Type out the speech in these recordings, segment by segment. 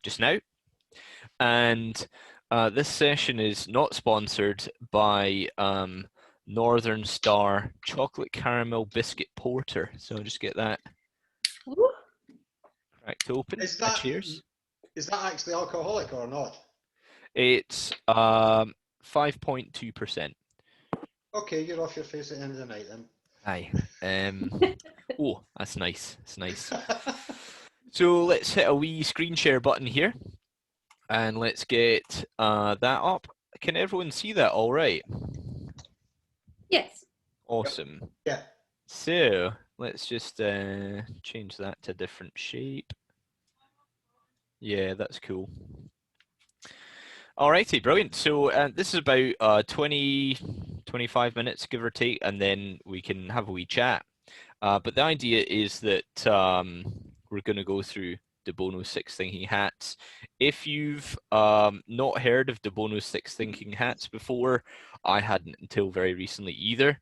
just now. And this session is not sponsored by Northern Star Chocolate Caramel Biscuit Porter. So I'll just get that cracked open. Cheers. Is that actually alcoholic or not? It's 5.2%. Okay, you're off your face at the end of the night then. Aye. Oh, that's nice. That's nice. So let's hit a wee screen share button here. And let's get that up. Can everyone see that all right? Yes. Awesome. Yeah. So let's just change that to a different shape. Yeah, that's cool. Alrighty, brilliant. So this is about 20-25 minutes, give or take, and then we can have a wee chat. But the idea is that we're going to go through De Bono's 6 thinking hats. If you've not heard of De Bono's 6 thinking hats before, I hadn't until very recently either.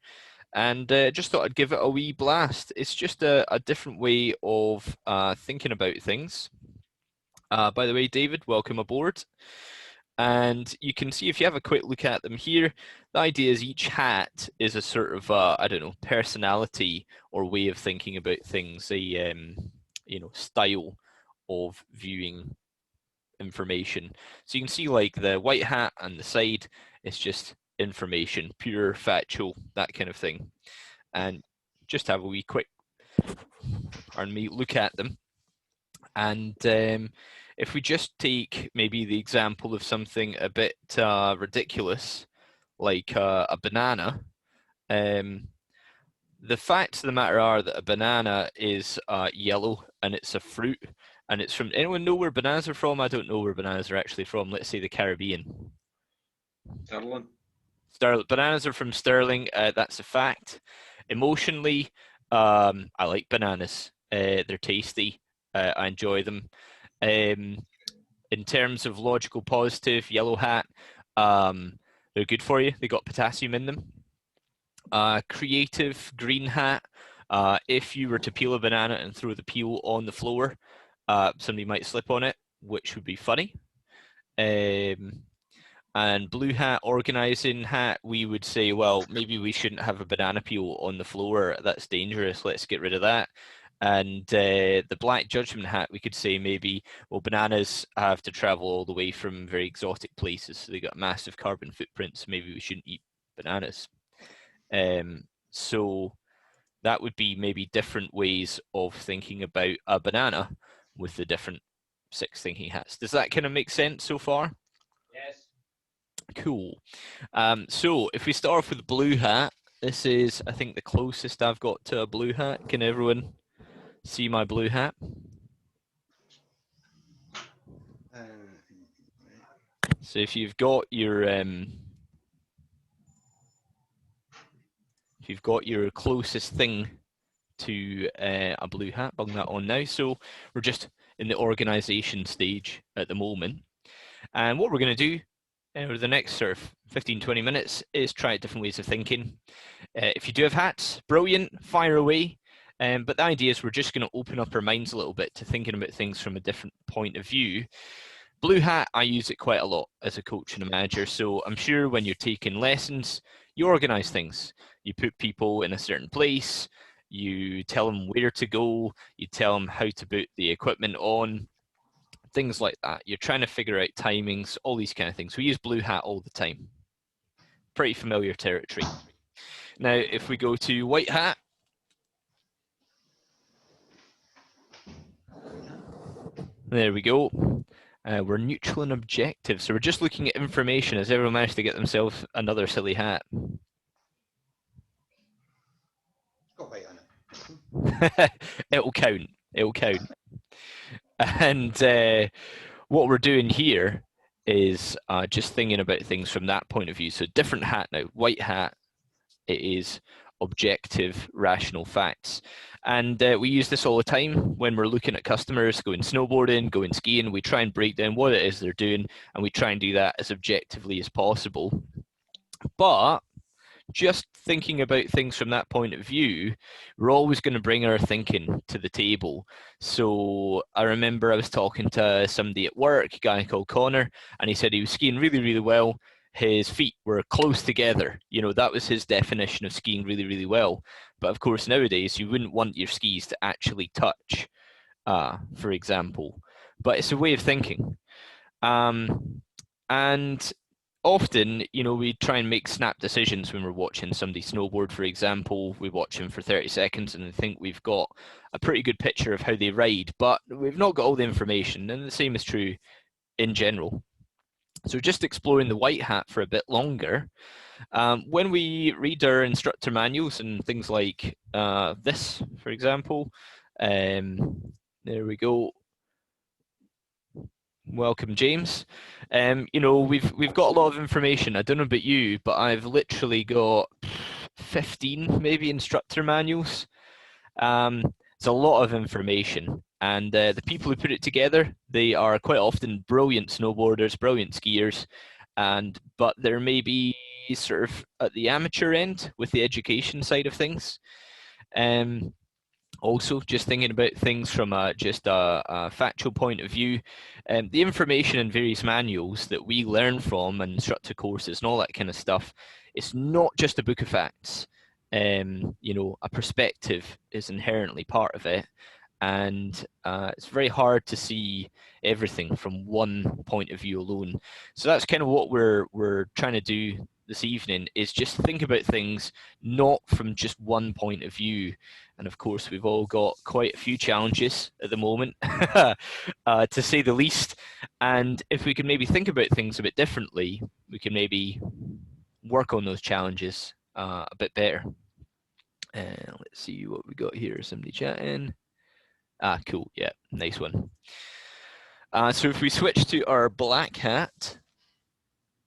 And just thought I'd give it a wee blast. It's just a different way of thinking about things. By the way, David, welcome aboard. And you can see if you have a quick look at them here, the idea is each hat is a sort of, I don't know, personality or way of thinking about things, a style of viewing information. So you can see like the white hat and the side, it's just information, pure, factual, that kind of thing. And just have a wee quick, look at them. And if we just take maybe the example of something a bit ridiculous, like a banana, the facts of the matter are that a banana is yellow and it's a fruit, and it's from, anyone know where bananas are from? I don't know where bananas are actually from. Let's say the Caribbean. Sterling. Bananas are from Sterling. That's a fact. Emotionally, I like bananas. They're tasty. I enjoy them. In terms of logical positive, yellow hat, they're good for you. They got potassium in them. Creative, green hat. If you were to peel a banana and throw the peel on the floor, somebody might slip on it, which would be funny. And blue hat, organizing hat, we would say, well, maybe we shouldn't have a banana peel on the floor. That's dangerous. Let's get rid of that. And the black judgment hat, we could say maybe, well, bananas have to travel all the way from very exotic places, so they got a massive carbon footprint, so maybe we shouldn't eat bananas. So that would be maybe different ways of thinking about a banana with the different 6 thinking hats. Does that kind of make sense so far? Yes. Cool. So if we start off with the blue hat, this is, I think, the closest I've got to a blue hat. Can everyone see my blue hat? So if you've got your closest thing to a blue hat, bung that on now. So we're just in the organization stage at the moment. And what we're going to do over the next sort of 15-20 minutes is try different ways of thinking. If you do have hats, brilliant, fire away. But the idea is we're just going to open up our minds a little bit to thinking about things from a different point of view. Blue hat, I use it quite a lot as a coach and a manager. So I'm sure when you're taking lessons, you organize things. You put people in a certain place. You tell them where to go. You tell them how to put the equipment on. Things like that. You're trying to figure out timings, all these kind of things. We use blue hat all the time. Pretty familiar territory. Now, if we go to white hat, there we go. We're neutral and objective. So we're just looking at information. Has everyone managed to get themselves another silly hat? Got white on it. It'll count. It'll count. And what we're doing here is just thinking about things from that point of view. So different hat now. White hat, it is objective, rational facts. And we use this all the time when we're looking at customers going snowboarding, going skiing. We try and break down what it is they're doing, and we try and do that as objectively as possible. But just thinking about things from that point of view, we're always going to bring our thinking to the table. So I remember I was talking to somebody at work, a guy called Connor, and he said he was skiing really, really well. His feet were close together. That was his definition of skiing really, really well. But of course, nowadays, you wouldn't want your skis to actually touch, for example. But it's a way of thinking. And often, we try and make snap decisions when we're watching somebody snowboard, for example. We watch them for 30 seconds and I think we've got a pretty good picture of how they ride, but we've not got all the information, and the same is true in general. So just exploring the white hat for a bit longer. When we read our instructor manuals and things like this, for example, there we go. Welcome, James. We've got a lot of information. I don't know about you, but I've literally got 15 maybe instructor manuals. It's a lot of information, and the people who put it together, they are quite often brilliant snowboarders, brilliant skiers, but they're maybe sort of at the amateur end with the education side of things. Also, just thinking about things from just a factual point of view, the information in various manuals that we learn from and instructor courses and all that kind of stuff, it's not just a book of facts. A perspective is inherently part of it, and it's very hard to see everything from one point of view alone. So that's kind of what we're trying to do this evening, is just think about things not from just one point of view. And of course, we've all got quite a few challenges at the moment, to say the least. And if we can maybe think about things a bit differently, we can maybe work on those challenges a bit better. Let's see what we got here. Somebody chatting. Cool. Yeah, nice one. So if we switch to our black hat,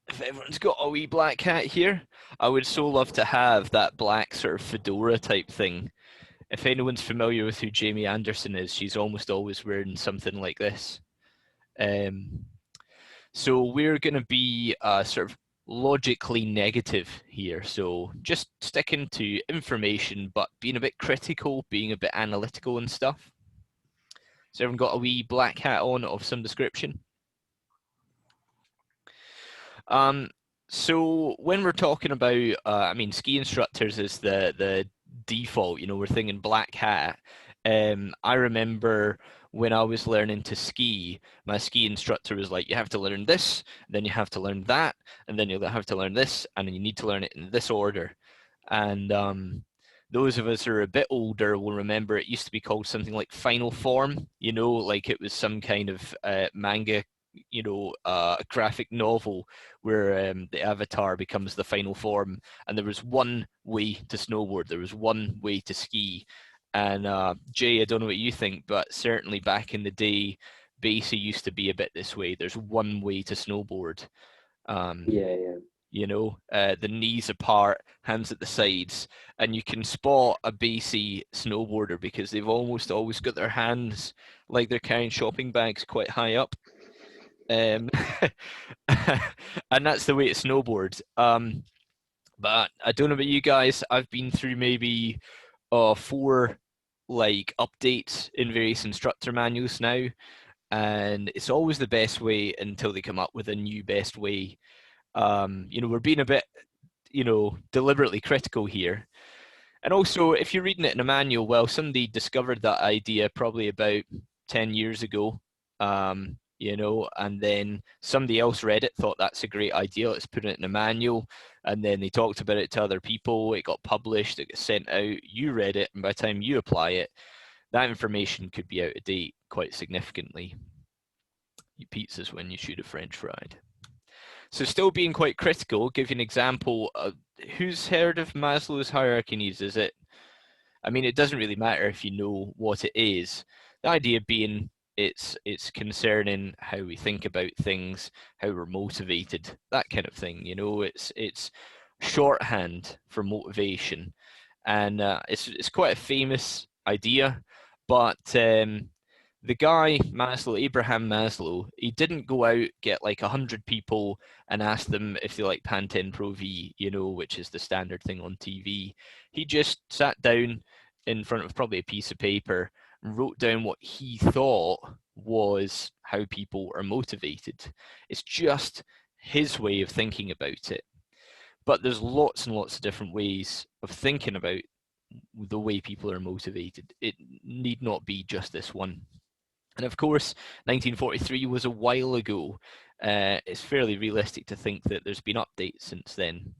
if everyone's got a wee black hat here, I would so love to have that black sort of fedora type thing. If anyone's familiar with who Jamie Anderson is, she's almost always wearing something like this. So we're going to be sort of logically negative here. So just sticking to information, but being a bit critical, being a bit analytical and stuff. So everyone got a wee black hat on of some description? So when we're talking about, ski instructors is the default, we're thinking black hat. I remember when I was learning to ski, my ski instructor was like, you have to learn this, then you have to learn that, and then you'll have to learn this, and then you need to learn it in this order. And those of us who are a bit older will remember it used to be called something like final form, like it was some kind of manga, a graphic novel where the avatar becomes the final form, and there was one way to snowboard, there was one way to ski. And Jay, I don't know what you think, but certainly back in the day, Basie used to be a bit this way. There's one way to snowboard. Yeah. The knees apart, hands at the sides, and you can spot a Basie snowboarder because they've almost always got their hands like they're carrying shopping bags quite high up. And that's the way it snowboards. But I don't know about you guys. I've been through maybe 4 updates in various instructor manuals now, and it's always the best way until they come up with a new best way. We're being a bit, deliberately critical here. And also, if you're reading it in a manual, well, somebody discovered that idea probably about 10 years ago, and then somebody else read it, thought that's a great idea, let's put it in a manual, and then they talked about it to other people, it got published, it got sent out, you read it, and by the time you apply it, that information could be out of date quite significantly. You pizzas when you shoot a French fried. So still being quite critical, give you an example. Who's heard of Maslow's hierarchy needs? It doesn't really matter if you know what it is. The idea being it's concerning how we think about things, how we're motivated, that kind of thing. It's shorthand for motivation, and it's quite a famous idea, but the guy Maslow, Abraham Maslow, he didn't go out, get like 100 people and ask them if they like Pantene Pro V, you know, which is the standard thing on TV. He just sat down in front of probably a piece of paper and wrote down what he thought was how people are motivated. It's just his way of thinking about it. But there's lots and lots of different ways of thinking about the way people are motivated. It need not be just this one. And of course, 1943 was a while ago. It's fairly realistic to think that there's been updates since then.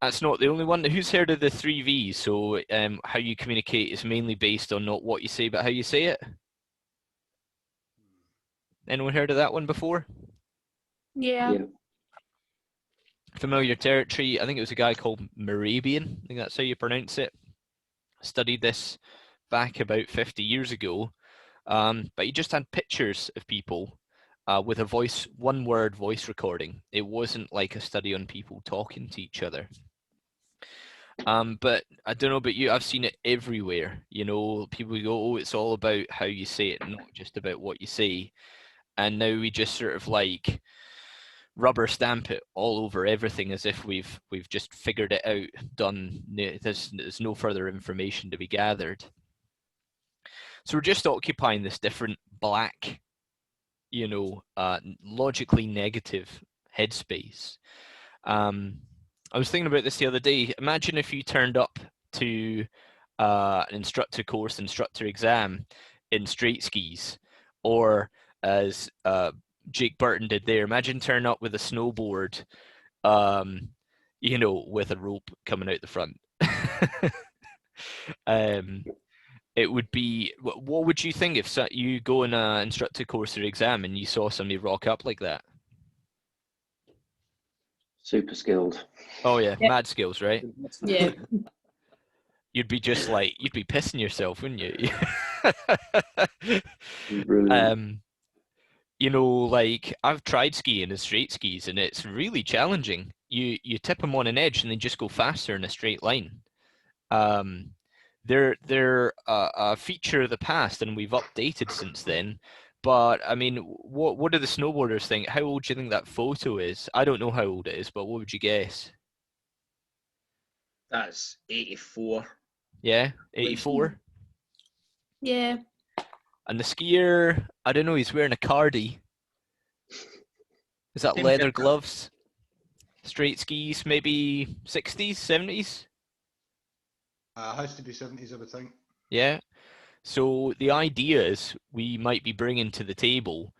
That's not the only one. Who's heard of the 3 V's? So how you communicate is mainly based on not what you say, but how you say it. Anyone heard of that one before? Yeah. Familiar territory. I think it was a guy called Morabian. I think that's how you pronounce it. Studied this back about 50 years ago. But he just had pictures of people with a voice, one-word voice recording. It wasn't like a study on people talking to each other. But I don't know about you, I've seen it everywhere. You know, people go, oh, it's all about how you say it, not just about what you say. And now we just sort of like rubber stamp it all over everything as if we've just figured it out, done. There's no further information to be gathered. So we're just occupying this different black, you know, logically negative headspace. I was thinking about this the other day. Imagine if you turned up to an instructor course, instructor exam in straight skis, or as Jake Burton did there. Imagine turning up with a snowboard, you know, with a rope coming out the front. It would be, what would you think if you go on an instructor course or exam and you saw somebody rock up like that? Super skilled. Oh yeah, Yep. mad skills, right? Yeah. You'd be just like, you'd be pissing yourself, wouldn't you? Brilliant. You know, like I've tried skiing in straight skis and it's really challenging. You tip them on an edge and they just go faster in a straight line. They're a feature of the past and we've updated since then. But I mean, what do the snowboarders think? How old do you think that photo is? I don't know how old it is, but what would you guess? That's 84. Yeah, 84. Yeah. And the skier, I don't know, he's wearing a cardi. Is that Same leather here. gloves? Straight skis, maybe 60s, 70s? Has to be 70s, I would think. Yeah. So the ideas we might be bringing to the table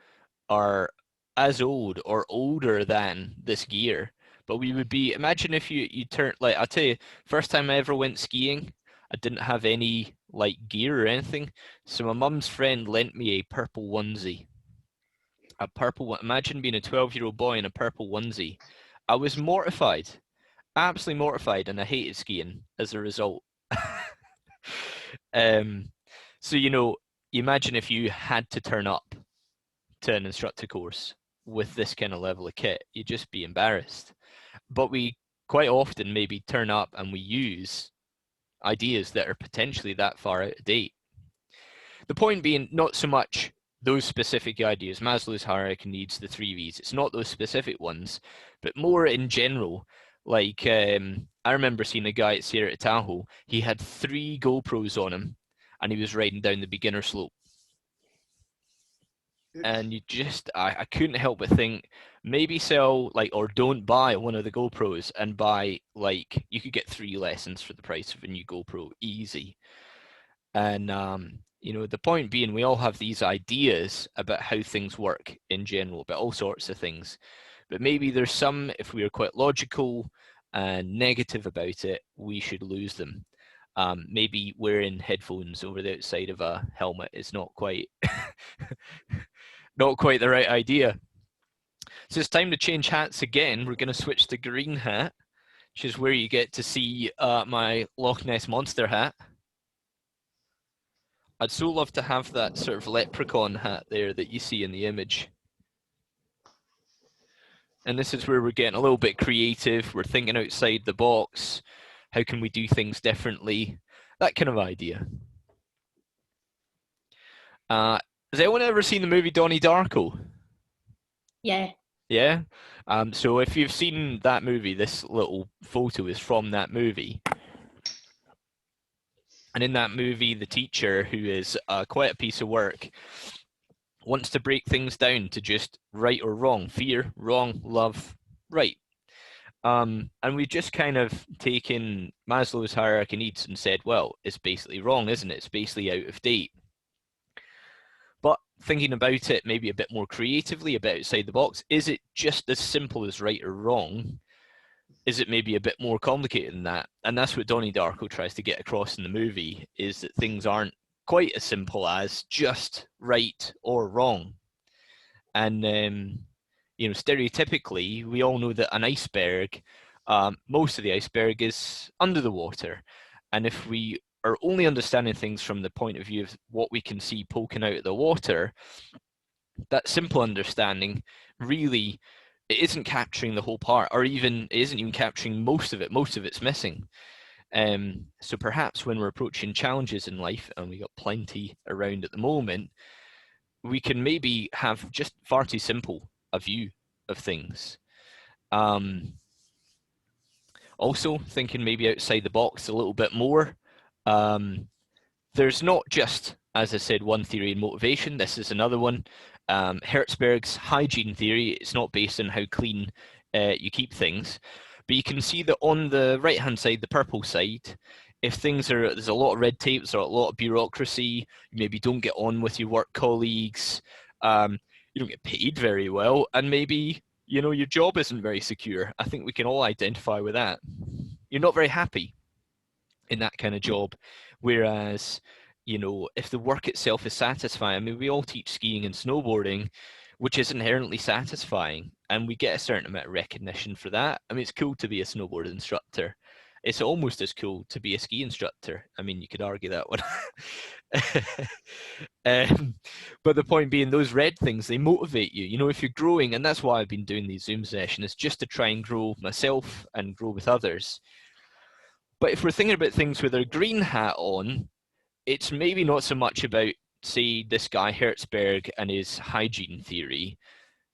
are as old or older than this gear. But we would be, imagine if you turn, like, I'll tell you, first time I ever went skiing, I didn't have any like gear or anything. So my mum's friend lent me a purple onesie. A purple one. Imagine being a 12-year-old boy in a purple onesie. I was mortified, absolutely mortified, and I hated skiing as a result. So, you know, imagine if you had to turn up to an instructor course with this kind of level of kit, you'd just be embarrassed. But we quite often maybe turn up and we use ideas that are potentially that far out of date. The point being, not so much those specific ideas. Maslow's hierarchy needs the 3 V's. It's not those specific ones, but more in general. Like, I remember seeing a guy at Sierra Tahoe. He had 3 GoPros on him, and he was riding down the beginner slope. And you just, I couldn't help but think, maybe sell, like, or don't buy one of the GoPros and buy, like, you could get 3 lessons for the price of a new GoPro, easy. And, you know, the point being, we all have these ideas about how things work in general, about all sorts of things. But maybe there's some, if we are quite logical and negative about it, we should lose them. Maybe wearing headphones over the outside of a helmet is not quite not quite the right idea. So it's time to change hats again. We're going to switch to green hat, which is where you get to see my Loch Ness Monster hat. I'd so love to have that sort of leprechaun hat there that you see in the image. And this is where we're getting a little bit creative. We're thinking outside the box. How can we do things differently? That kind of idea. Has anyone ever seen the movie Donnie Darko? Yeah. Yeah. So if you've seen that movie, this little photo is from that movie. And in that movie, the teacher, who is quite a piece of work, wants to break things down to just right or wrong, fear, wrong, love, right. And we've just kind of taken Maslow's hierarchy of needs and said, well, it's basically wrong, isn't it? It's basically out of date. But thinking about it maybe a bit more creatively, a bit outside the box, is it just as simple as right or wrong? Is it maybe a bit more complicated than that? And that's what Donnie Darko tries to get across in the movie, is that things aren't quite as simple as just right or wrong. And stereotypically, we all know that an iceberg, most of the iceberg is under the water. And if we are only understanding things from the point of view of what we can see poking out of the water, that simple understanding really, it isn't capturing the whole part, or even it isn't even capturing most of it. Most of it's missing. So perhaps when we're approaching challenges in life, and we got plenty around at the moment, we can maybe have just far too simple a view of things. Also, thinking maybe outside the box a little bit more. There's not just, as I said, one theory in motivation. This is another one. Hertzberg's hygiene theory. It's not based on how clean you keep things, but you can see that on the right-hand side, the purple side, if there's a lot of red tape, there's a lot of bureaucracy, you maybe don't get on with your work colleagues, you don't get paid very well, and maybe your job isn't very secure. I think we can all identify with that. You're not very happy in that kind of job, whereas if the work itself is satisfying, I mean, we all teach skiing and snowboarding, which is inherently satisfying, and we get a certain amount of recognition for that. I mean, it's cool to be a snowboard instructor. It's almost as cool to be a ski instructor. I mean, you could argue that one. But the point being, those red things, they motivate you. If you're growing, and that's why I've been doing these Zoom sessions, just to try and grow myself and grow with others. But if we're thinking about things with our green hat on, it's maybe not so much about, say, this guy Hertzberg and his hygiene theory,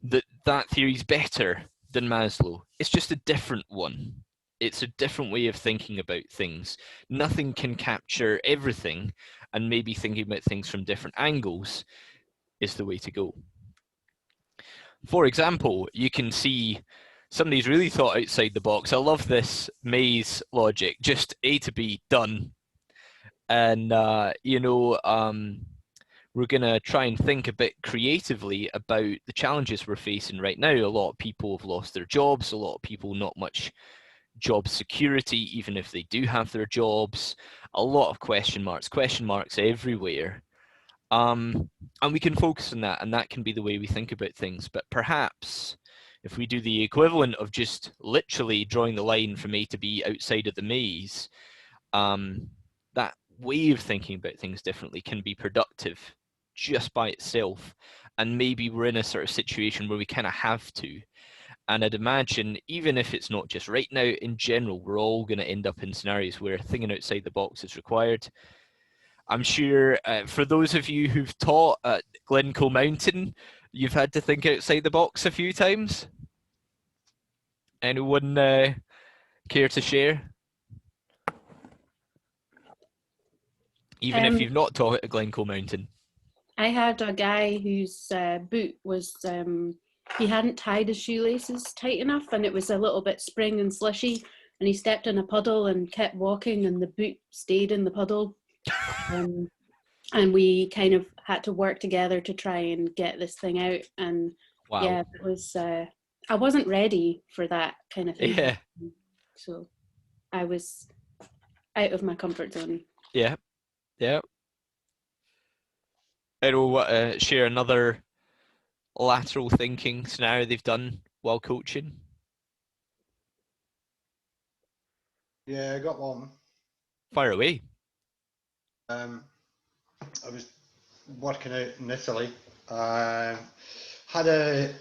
that theory's better than Maslow. It's just a different one. It's a different way of thinking about things. Nothing can capture everything, and maybe thinking about things from different angles is the way to go. For example, you can see somebody's really thought outside the box. I love this maze logic, just A to B, done. And, we're going to try and think a bit creatively about the challenges we're facing right now. A lot of people have lost their jobs, a lot of people not much job security, even if they do have their jobs, a lot of question marks everywhere. And we can focus on that, and that can be the way we think about things. But perhaps if we do the equivalent of just literally drawing the line from A to B outside of the maze, that way of thinking about things differently can be productive just by itself. And maybe we're in a sort of situation where we kind of have to. And I'd imagine, even if it's not just right now, in general, we're all going to end up in scenarios where thinking outside the box is required. I'm sure for those of you who've taught at Glencoe Mountain, you've had to think outside the box a few times. Anyone care to share? Even if you've not taught at Glencoe Mountain. I had a guy whose boot was, he hadn't tied his shoelaces tight enough, and it was a little bit spring and slushy, and he stepped in a puddle and kept walking, and the boot stayed in the puddle. And we kind of had to work together to try and get this thing out. And wow. Yeah, it was, I wasn't ready for that kind of thing. Yeah. So I was out of my comfort zone. Yeah. Yeah. I will share another lateral thinking scenario they've done while coaching. Yeah, I got one. Fire away. I was working out in Italy. Had a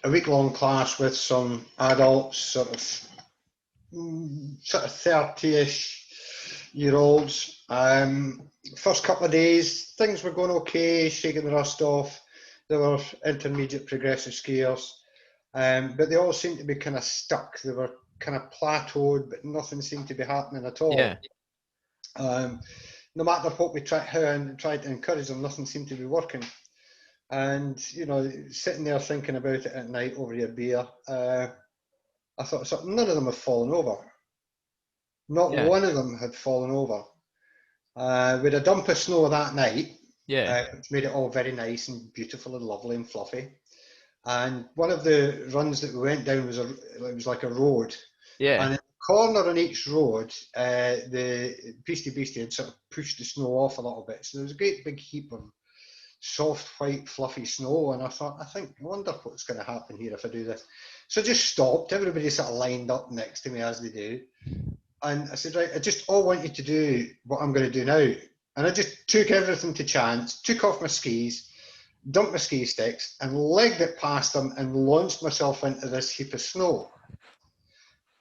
week-long class with some adults, sort of 30-ish olds. First couple of days, things were going okay, shaking the rust off. There were intermediate progressive skiers, but they all seemed to be kind of stuck. They were kind of plateaued, but nothing seemed to be happening at all. Yeah. No matter what we tried to encourage them, nothing seemed to be working. And, sitting there thinking about it at night over your beer, I thought, none of them have fallen over. Not one of them had fallen over. We had a dump of snow that night, which made it all very nice and beautiful and lovely and fluffy. And one of the runs that we went down was like a road. Yeah. And in the corner on each road, the Beastie had sort of pushed the snow off a little bit. So there was a great big heap of soft, white, fluffy snow. And I thought, I wonder what's going to happen here if I do this. So I just stopped. Everybody sort of lined up next to me as they do. And I said, right, I just all want you to do what I'm going to do now. And I just took everything to chance, took off my skis, dumped my ski sticks, and legged it past them and launched myself into this heap of snow.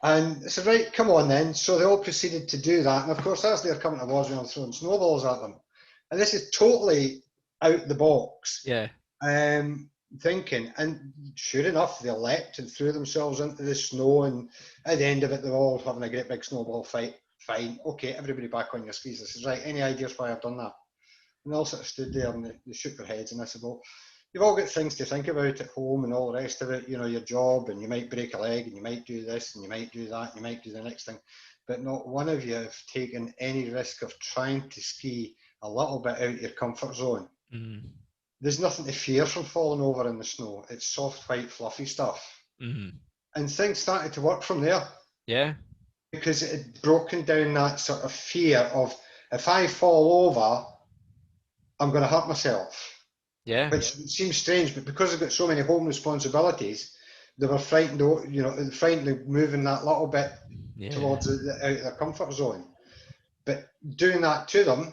And I said, right, come on then. So they all proceeded to do that. And of course, as they're coming towards me, I'm throwing snowballs at them. And this is totally out the box. Yeah. Thinking, and sure enough, they leapt and threw themselves into the snow, and at the end of it, they're all having a great big snowball fight. Fine, okay, everybody back on your skis. I said, right, any ideas why I've done that? And they all sort of stood there and they shook their heads, and I said, well, you've all got things to think about at home and all the rest of it, your job, and you might break a leg, and you might do this, and you might do that, and you might do the next thing, but not one of you have taken any risk of trying to ski a little bit out of your comfort zone. There's nothing to fear from falling over in the snow. It's soft, white, fluffy stuff. And things started to work from there. Yeah. Because it had broken down that sort of fear of, if I fall over, I'm going to hurt myself. Yeah. Which seems strange, but because I've got so many home responsibilities, they were frightened of moving that little bit towards out of their comfort zone. But doing that to them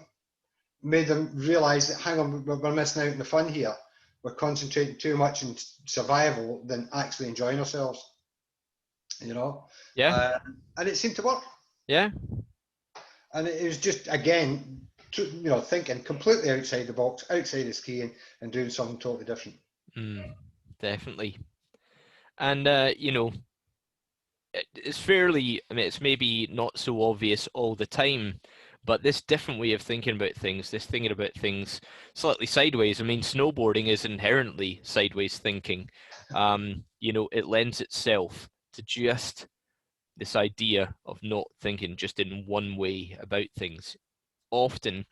made them realise that, hang on, we're missing out on the fun here. We're concentrating too much on survival than actually enjoying ourselves. Yeah. And it seemed to work. Yeah. And it was just, again, thinking completely outside the box, outside of skiing, and doing something totally different. Definitely. And, it's fairly, it's maybe not so obvious all the time, but this different way of thinking about things, this thinking about things slightly sideways, snowboarding is inherently sideways thinking. It lends itself to just this idea of not thinking just in one way about things. Often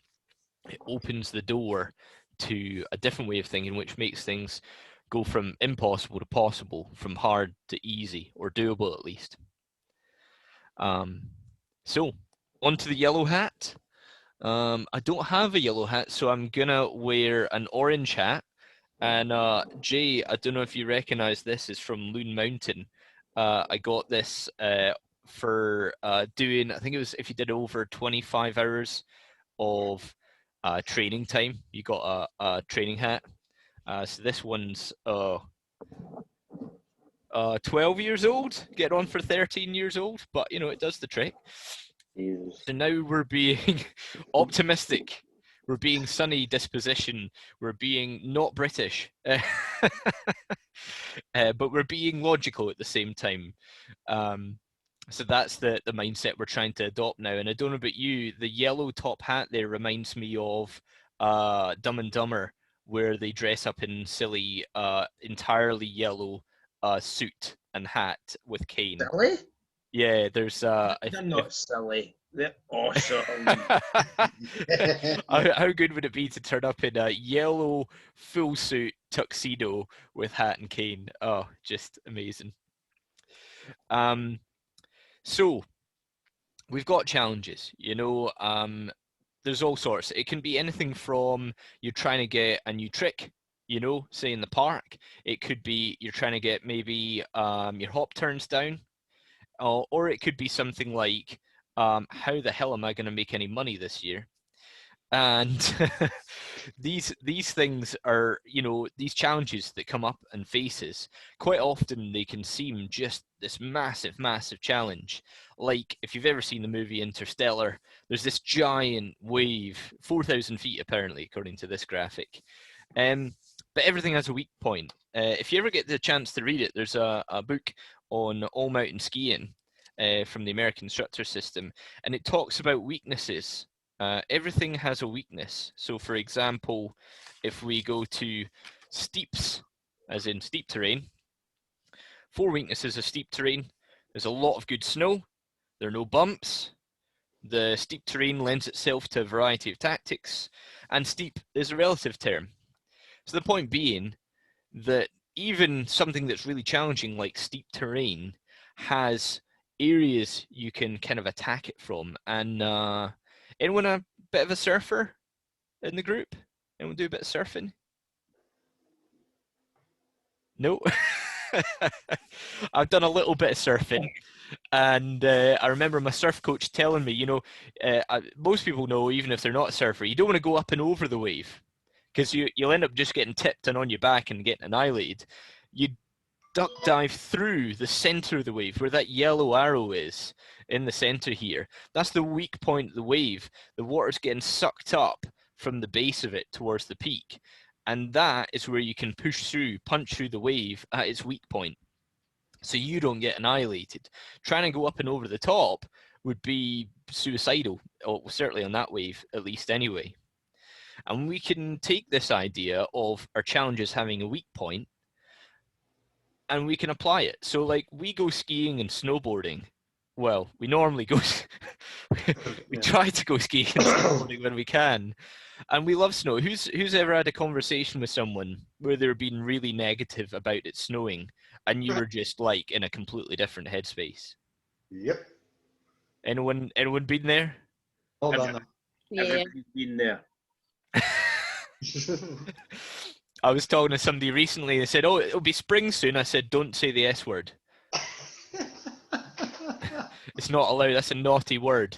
it opens the door to a different way of thinking, which makes things go from impossible to possible, from hard to easy, or doable at least. So, onto the yellow hat. I don't have a yellow hat, so I'm gonna wear an orange hat. And Jay, I don't know if you recognize this, is from Loon Mountain. I got this for doing, I think it was, if you did over 25 hours of training time, you got a training hat. So this one's 12 years old, get on for 13 years old, but it does the trick. So now we're being optimistic, we're being sunny disposition, we're being not British, but we're being logical at the same time. So that's the mindset we're trying to adopt now. And I don't know about you, the yellow top hat there reminds me of Dumb and Dumber, where they dress up in silly, entirely yellow suit and hat with cane. Silly? Yeah, there's They're not silly. They're awesome. How good would it be to turn up in a yellow full suit tuxedo with hat and cane? Oh, just amazing. So we've got challenges, there's all sorts. It can be anything from you're trying to get a new trick, say in the park. It could be you're trying to get maybe your hop turns down, or it could be something like, how the hell am I going to make any money this year? And these things are, these challenges that come up and faces, quite often they can seem just this massive, massive challenge. Like if you've ever seen the movie Interstellar, there's this giant wave, 4,000 feet apparently, according to this graphic. But everything has a weak point. If you ever get the chance to read it, there's a book on all mountain skiing from the American instructor system, and it talks about weaknesses. Everything has a weakness. So, for example, if we go to steeps, as in steep terrain, 4 weaknesses of steep terrain. There's a lot of good snow. There are no bumps. The steep terrain lends itself to a variety of tactics, and steep is a relative term. So the point being that even something that's really challenging like steep terrain has areas you can kind of attack it from. And anyone a bit of a surfer in the group? Anyone do a bit of surfing? No. I've done a little bit of surfing, and I remember my surf coach telling me, most people know, even if they're not a surfer, you don't want to go up and over the wave, because you'll end up just getting tipped and on your back and getting annihilated. You duck dive through the center of the wave, where that yellow arrow is in the center here. That's the weak point of the wave. The water's getting sucked up from the base of it towards the peak. And that is where you can punch through the wave at its weak point, so you don't get annihilated. Trying to go up and over the top would be suicidal, or certainly on that wave, at least anyway. And we can take this idea of our challenges having a weak point, and we can apply it. So, like, we go skiing and snowboarding. Well, we normally go. We try to go skiing and snowboarding when we can, and we love snow. Who's ever had a conversation with someone where they're being really negative about it snowing, and you were just like in a completely different headspace? Yep. Anyone been there? All done. Yeah. Everybody's been there. I was talking to somebody recently. They said, "Oh, it'll be spring soon." I said, "Don't say the S word. It's not allowed. That's a naughty word.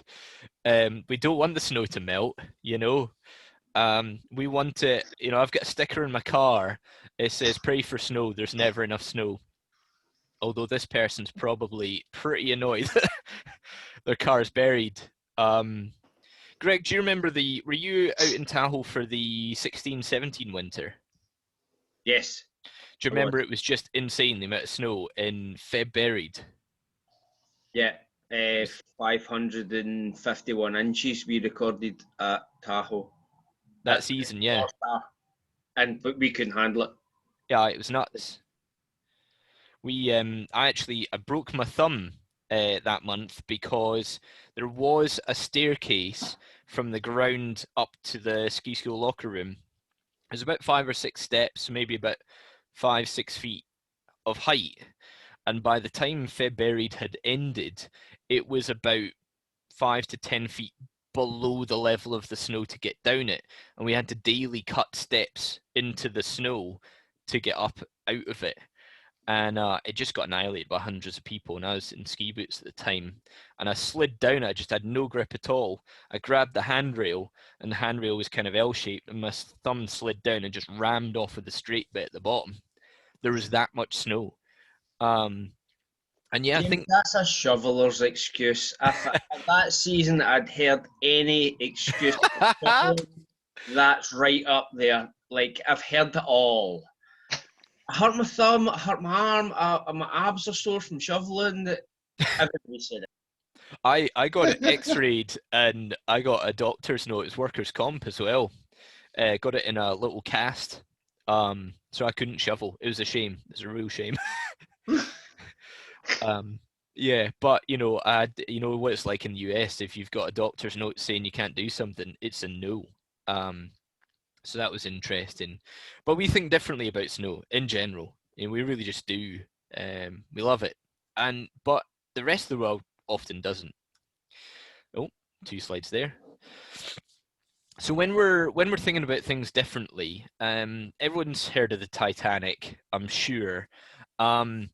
We don't want the snow to melt, we want it, I've got a sticker in my car. It says, "Pray for snow. There's never enough snow." Although this person's probably pretty annoyed that their car is buried. Greg, do you remember were you out in Tahoe for the 16-17 winter? Yes. Do you remember it was just insane, the amount of snow in Feb buried? Yeah. 551 inches we recorded at Tahoe. That season, yeah. But we couldn't handle it. Yeah, it was nuts. I broke my thumb that month because there was a staircase from the ground up to the ski school locker room. It was about 5 or 6 steps, maybe about 5-6 feet of height. And by the time Feb buried had ended, it was about 5 to 10 feet below the level of the snow to get down it. And we had to daily cut steps into the snow to get up out of it. And it just got annihilated by hundreds of people, and I was in ski boots at the time, and I slid down. I just had no grip at all. I grabbed the handrail, and the handrail was kind of L-shaped, and my thumb slid down and just rammed off of the straight bit at the bottom. There was that much snow. And yeah, James, I think that's a shoveler's excuse. If that season I'd heard any excuse, that's right up there. Like, I've heard it all. I hurt my thumb, I hurt my arm, my abs are sore from shoveling. Everybody said it. I got it x-rayed, and I got a doctor's note. It's workers' comp as well. Got it in a little cast, so I couldn't shovel. It was a shame. It was a real shame. Yeah, but you know what it's like in the US. If you've got a doctor's note saying you can't do something, it's a no. So that was interesting. But we think differently about snow in general. And we really just do. We love it. But the rest of the world often doesn't. Oh, 2 slides there. So when we're thinking about things differently, everyone's heard of the Titanic, I'm sure. And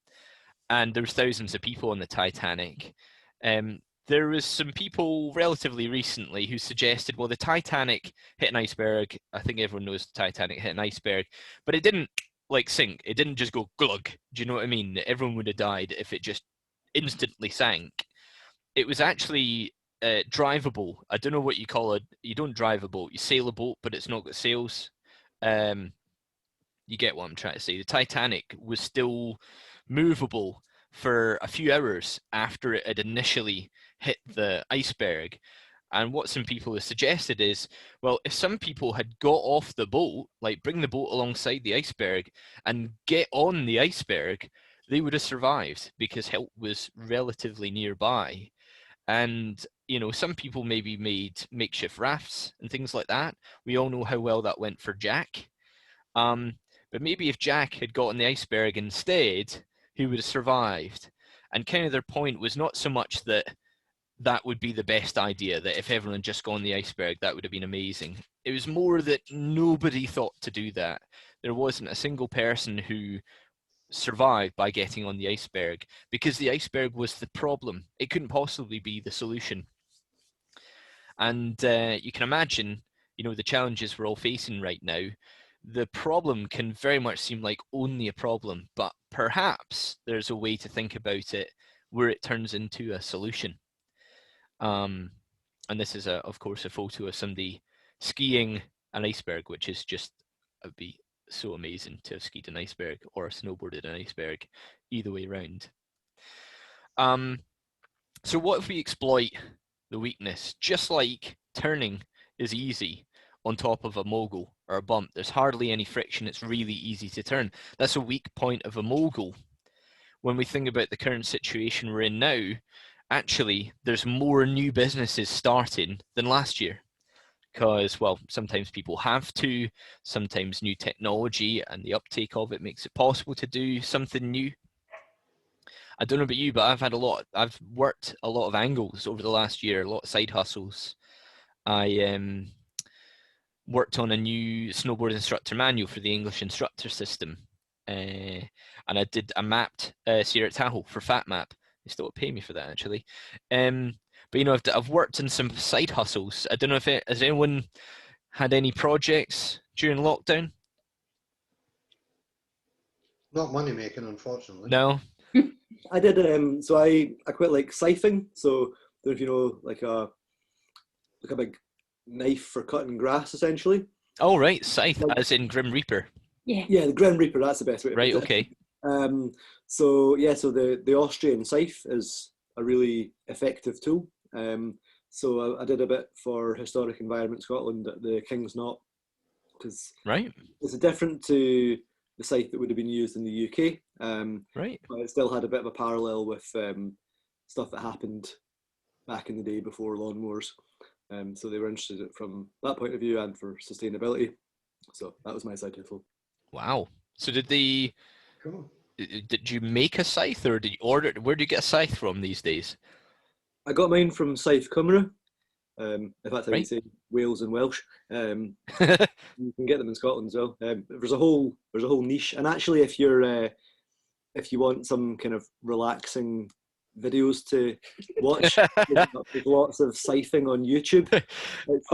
there's thousands of people on the Titanic. there was some people relatively recently who suggested, well, the Titanic hit an iceberg. I think everyone knows the Titanic hit an iceberg, but it didn't like sink. It didn't just go glug. Do you know what I mean? Everyone would have died if it just instantly sank. It was actually drivable. I don't know what you call it. You don't drive a boat. You sail a boat, but it's not got sails. You get what I'm trying to say. The Titanic was still movable for a few hours after it had initially hit the iceberg. And what some people have suggested is, well, if some people had got off the boat, like bring the boat alongside the iceberg and get on the iceberg, they would have survived because help was relatively nearby. And, you know, some people maybe made makeshift rafts and things like that. We all know how well that went for Jack. But maybe if Jack had got on the iceberg instead, he would have survived. And kind of their point was not so much that that would be the best idea, that if everyone had just gone on the iceberg, that would have been amazing. It was more that nobody thought to do that. There wasn't a single person who survived by getting on the iceberg because the iceberg was the problem. It couldn't possibly be the solution. And you can imagine, you know, the challenges we're all facing right now. The problem can very much seem like only a problem, but perhaps there's a way to think about it where it turns into a solution. And this is, of course, a photo of somebody skiing an iceberg, which is just, it'd be so amazing to have skied an iceberg or snowboarded an iceberg, either way around. So what if we exploit the weakness? Just like turning is easy on top of a mogul or a bump, there's hardly any friction, it's really easy to turn. That's a weak point of a mogul. When we think about the current situation we're in now, actually, there's more new businesses starting than last year. Because, well, sometimes people have to, sometimes new technology and the uptake of it makes it possible to do something new. I don't know about you, but I've worked a lot of angles over the last year, a lot of side hustles. I worked on a new snowboard instructor manual for the English instructor system. And I did a mapped Sierra Tahoe for FatMap. They still pay me for that, actually. But, you know, I've worked in some side hustles. I don't know if has anyone had any projects during lockdown? Not money making, unfortunately. No? I did, so I quite like scything. So, if you know, like a big knife for cutting grass, essentially. Oh, right, scythe, Like, as in Grim Reaper. Yeah. Yeah, the Grim Reaper, that's the best way to Right, put it. okay. So the Austrian scythe is a really effective tool. So I did a bit for Historic Environment Scotland at the King's Knot, because Right. it's different to the scythe that would have been used in the UK. Right. But it still had a bit of a parallel with stuff that happened back in the day before lawnmowers. So they were interested in it from that point of view and for sustainability. So that was my side hustle. Wow. So did Cool. you make a scythe, or did you order it? Where do you get a scythe from these days? I got mine from Scythe Cymru. If that's how you Right. say Wales and Welsh. You can get them in Scotland as well. There's a whole niche, and actually, if you want some kind of relaxing videos to watch, there's lots of scything on YouTube. It's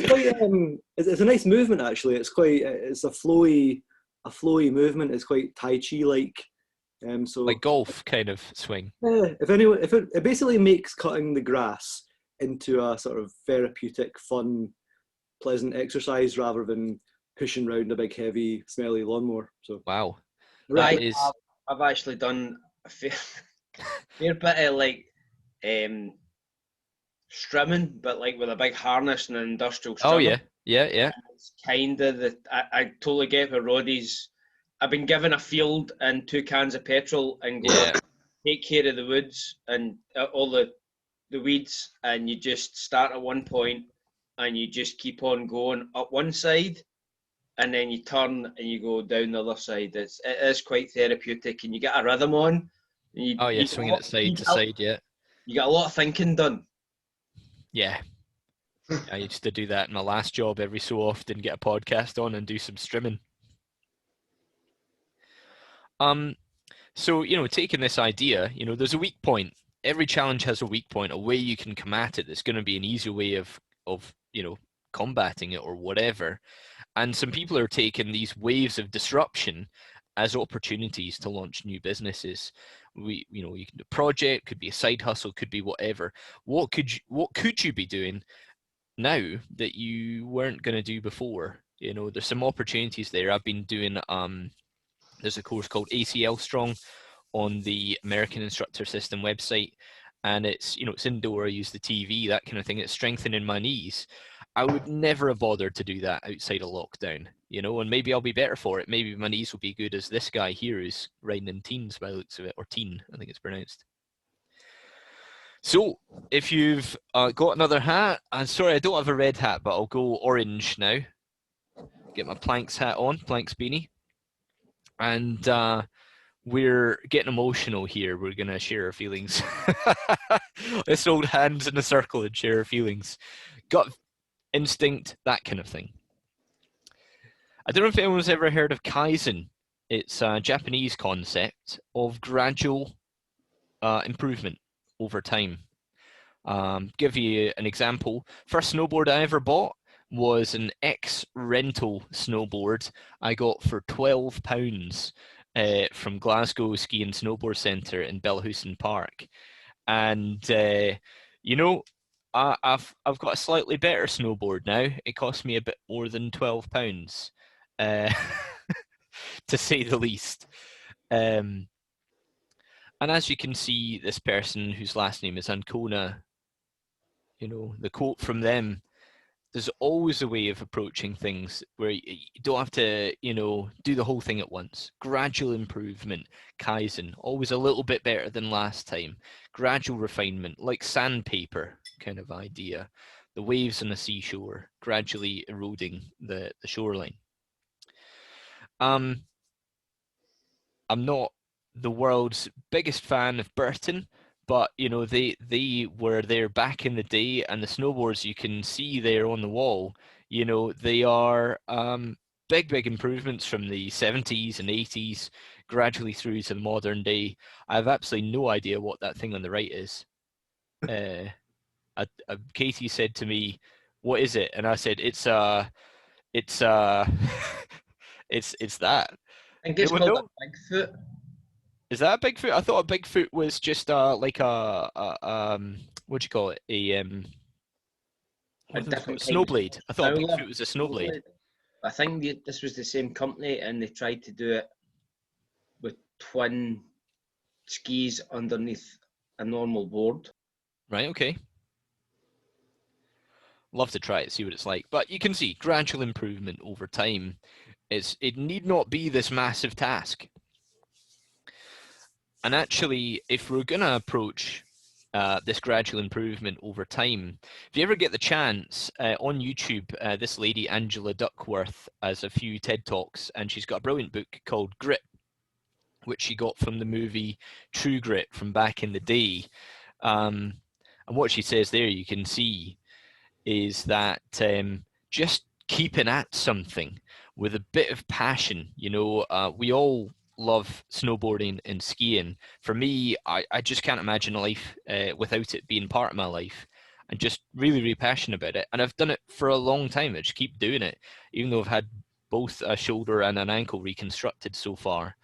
quite it's a nice movement actually. It's a flowy movement. It's quite Tai Chi like. So Like golf kind of swing. if it basically makes cutting the grass into a sort of therapeutic, fun, pleasant exercise rather than pushing around a big, heavy, smelly lawnmower. So Wow. Right. That is I've actually done a fair bit of like strimming, but like with a big harness and an industrial strimmer. Oh yeah. Yeah. It's kind of I totally get where Roddy's. I've been given a field and 2 cans of petrol and go Yeah. take care of the woods and all the weeds, and you just start at one point and you just keep on going up one side, and then you turn and you go down the other side. It is quite therapeutic, and you get a rhythm on. Oh yeah, swinging it side to side, yeah. You get a lot of thinking done. Yeah. I used to do that in my last job every so often, get a podcast on and do some streaming. So, you know, taking this idea, you know, there's a weak point every challenge has a weak point, a way you can come at it that's going to be an easier way of combating it or whatever. And some people are taking these waves of disruption as opportunities to launch new businesses. You can do a project, could be a side hustle, could be whatever. What could you be doing now that you weren't going to do before? There's some opportunities there. I've been doing there's a course called ACL Strong on the American Instructor System website, and it's indoor. I use the TV, that kind of thing. It's strengthening my knees. I would never have bothered to do that outside of lockdown, and maybe I'll be better for it. Maybe my knees will be good as this guy here who's riding in teens by the looks of it, or teen, I think it's pronounced. So if you've got another hat, I'm sorry I don't have a red hat, but I'll go orange now. Get my Planks hat on, Planks beanie. And we're getting emotional here. We're going to share our feelings. Let's hold hands in a circle and share our feelings. Gut instinct, that kind of thing. I don't know if anyone's ever heard of Kaizen. It's a Japanese concept of gradual improvement over time. Give you an example. First snowboard I ever bought was an ex-rental snowboard I got for £12 from Glasgow Ski and Snowboard Centre in Bellahouston Park. And, I've got a slightly better snowboard now. It cost me a bit more than £12, to say the least. And as you can see, this person whose last name is Ancona, the quote from them, there's always a way of approaching things where you don't have to, do the whole thing at once. Gradual improvement, Kaizen, always a little bit better than last time. Gradual refinement, like sandpaper kind of idea. The waves on the seashore, gradually eroding the shoreline. I'm not the world's biggest fan of Burton, but they were there back in the day, and the snowboards you can see there on the wall, they are big improvements from the 70s and 80s gradually through to the modern day. I have absolutely no idea what that thing on the right is. Katie said to me, "What is it?" And I said, "It's it's that." I think it's called a Bigfoot. Is that a Bigfoot? I thought a Bigfoot was just like a what do you call it? A different snowblade. I thought a Howler. Bigfoot was a snowblade. I think this was the same company, and they tried to do it with twin skis underneath a normal board. Right, okay. Love to try it, see what it's like. But you can see gradual improvement over time. It need not be this massive task. And actually, if we're going to approach this gradual improvement over time, if you ever get the chance, on YouTube, this lady, Angela Duckworth, has a few TED Talks, and she's got a brilliant book called Grit, which she got from the movie True Grit from back in the day. And what she says there, you can see, is that just keeping at something with a bit of passion. We all love snowboarding and skiing. For me, I just can't imagine a life without it being part of my life. I'm just really passionate about it, and I've done it for a long time. I just keep doing it, even though I've had both a shoulder and an ankle reconstructed so far.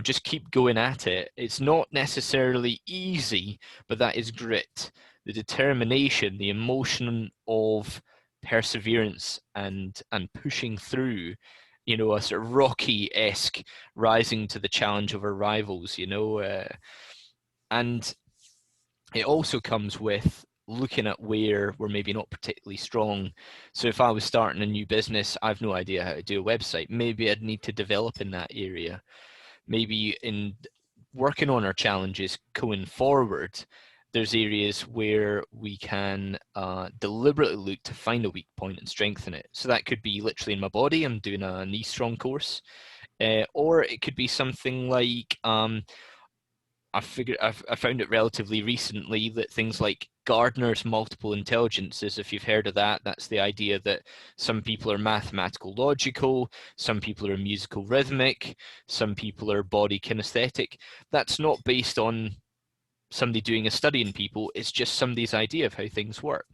Just keep going at it. It's not necessarily easy, but that is grit, the determination, the emotion of perseverance and pushing through, a sort of Rocky-esque rising to the challenge of our rivals, and it also comes with looking at where we're maybe not particularly strong. So if I was starting a new business, I've no idea how to do a website. Maybe I'd need to develop in that area. Maybe in working on our challenges going forward, there's areas where we can deliberately look to find a weak point and strengthen it. So that could be literally in my body. I'm doing a knee strong course, or it could be something like I found it relatively recently that things like Gardner's multiple intelligences, if you've heard of that, that's the idea that some people are mathematical logical, some people are musical rhythmic, some people are body kinesthetic. That's not based on somebody doing a study in people. It's just somebody's idea of how things work.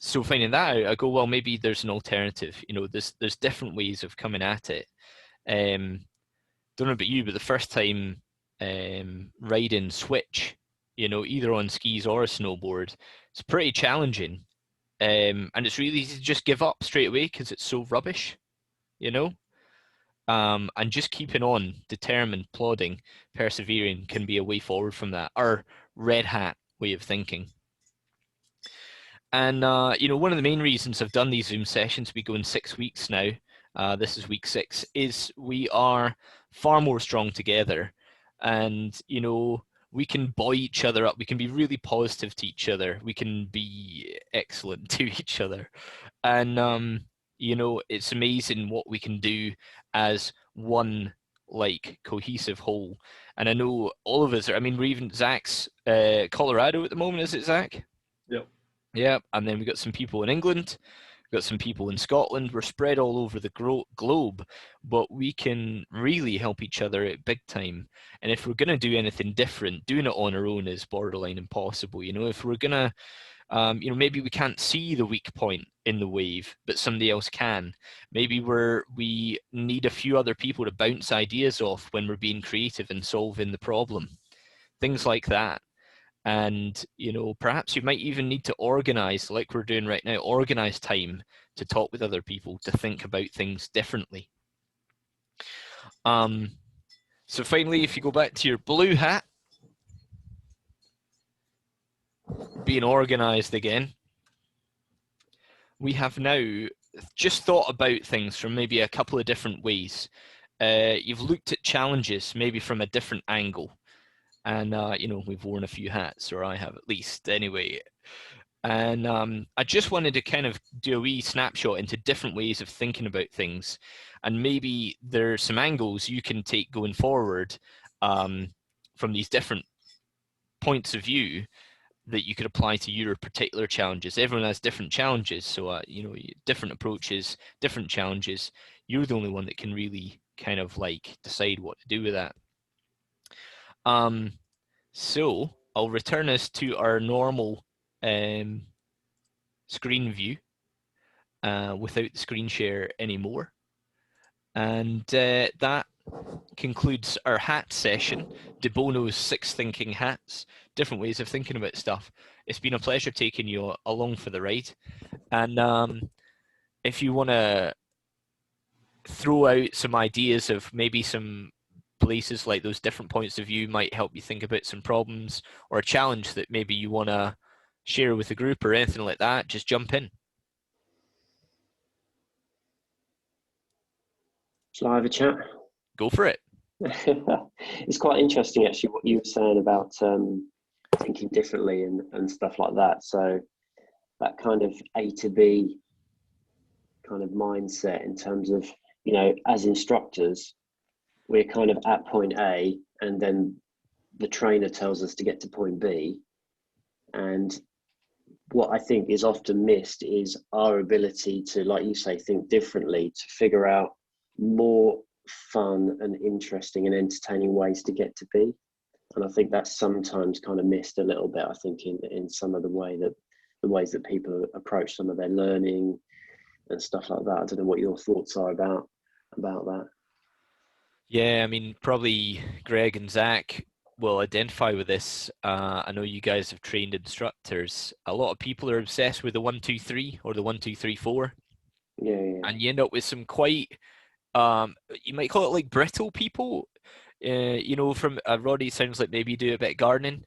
So finding that out, I go, well, maybe there's an alternative. You know, there's different ways of coming at it. Don't know about you, but the first time riding switch, you know, either on skis or a snowboard, it's pretty challenging. And it's really easy to just give up straight away because it's so rubbish, you know. And just keeping on, determined, plodding, persevering can be a way forward from that. Our red hat way of thinking. And you know, one of the main reasons I've done these Zoom sessions, we go in 6 weeks now. This is week 6. Is we are far more strong together, and you know, we can buoy each other up. We can be really positive to each other. We can be excellent to each other, and you know, it's amazing what we can do as one like cohesive whole. And I know all of us are. I mean, we're even Zach's Colorado at the moment. Is it Zach? Yep. Yeah, and then we got some people in England, we got some people in Scotland. We're spread all over the globe, but we can really help each other at big time. And if we're going to do anything different, doing it on our own is borderline impossible. You know, if we're going to, you know, maybe we can't see the weak point in the wave, but somebody else can. Maybe we need a few other people to bounce ideas off when we're being creative and solving the problem. Things like that. And you know, perhaps you might even need to organize, like we're doing right now, organize time to talk with other people, to think about things differently. So finally, if you go back to your blue hat, being organized again, we have now just thought about things from maybe a couple of different ways. You've looked at challenges maybe from a different angle. And you know, we've worn a few hats, or I have at least anyway. And I just wanted to kind of do a wee snapshot into different ways of thinking about things, and maybe there's some angles you can take going forward from these different points of view that you could apply to your particular challenges. Everyone has different challenges, so you know, different approaches, different challenges. You're the only one that can really kind of like decide what to do with that. So I'll return us to our normal screen view without the screen share anymore. And that concludes our hat session, De Bono's 6 thinking hats, different ways of thinking about stuff. It's been a pleasure taking you along for the ride. And if you want to throw out some ideas of maybe some places like those different points of view might help you think about some problems, or a challenge that maybe you want to share with the group or anything like that, just jump in. Shall I have a chat? Go for it. It's quite interesting actually what you were saying about thinking differently and stuff like that. So that kind of A to B kind of mindset in terms of, you know, as instructors, we're kind of at point A and then the trainer tells us to get to point B. And what I think is often missed is our ability to, like you say, think differently, to figure out more fun and interesting and entertaining ways to get to B. And I think that's sometimes kind of missed a little bit, I think, in some of the ways that people approach some of their learning and stuff like that. I don't know what your thoughts are about that. Yeah, I mean, probably Greg and Zach will identify with this. I know you guys have trained instructors. A lot of people are obsessed with the 1, 2, 3 or the 1, 2, 3, 4. Yeah. And you end up with some quite, you might call it like brittle people. You know, from Roddy, sounds like maybe you do a bit of gardening.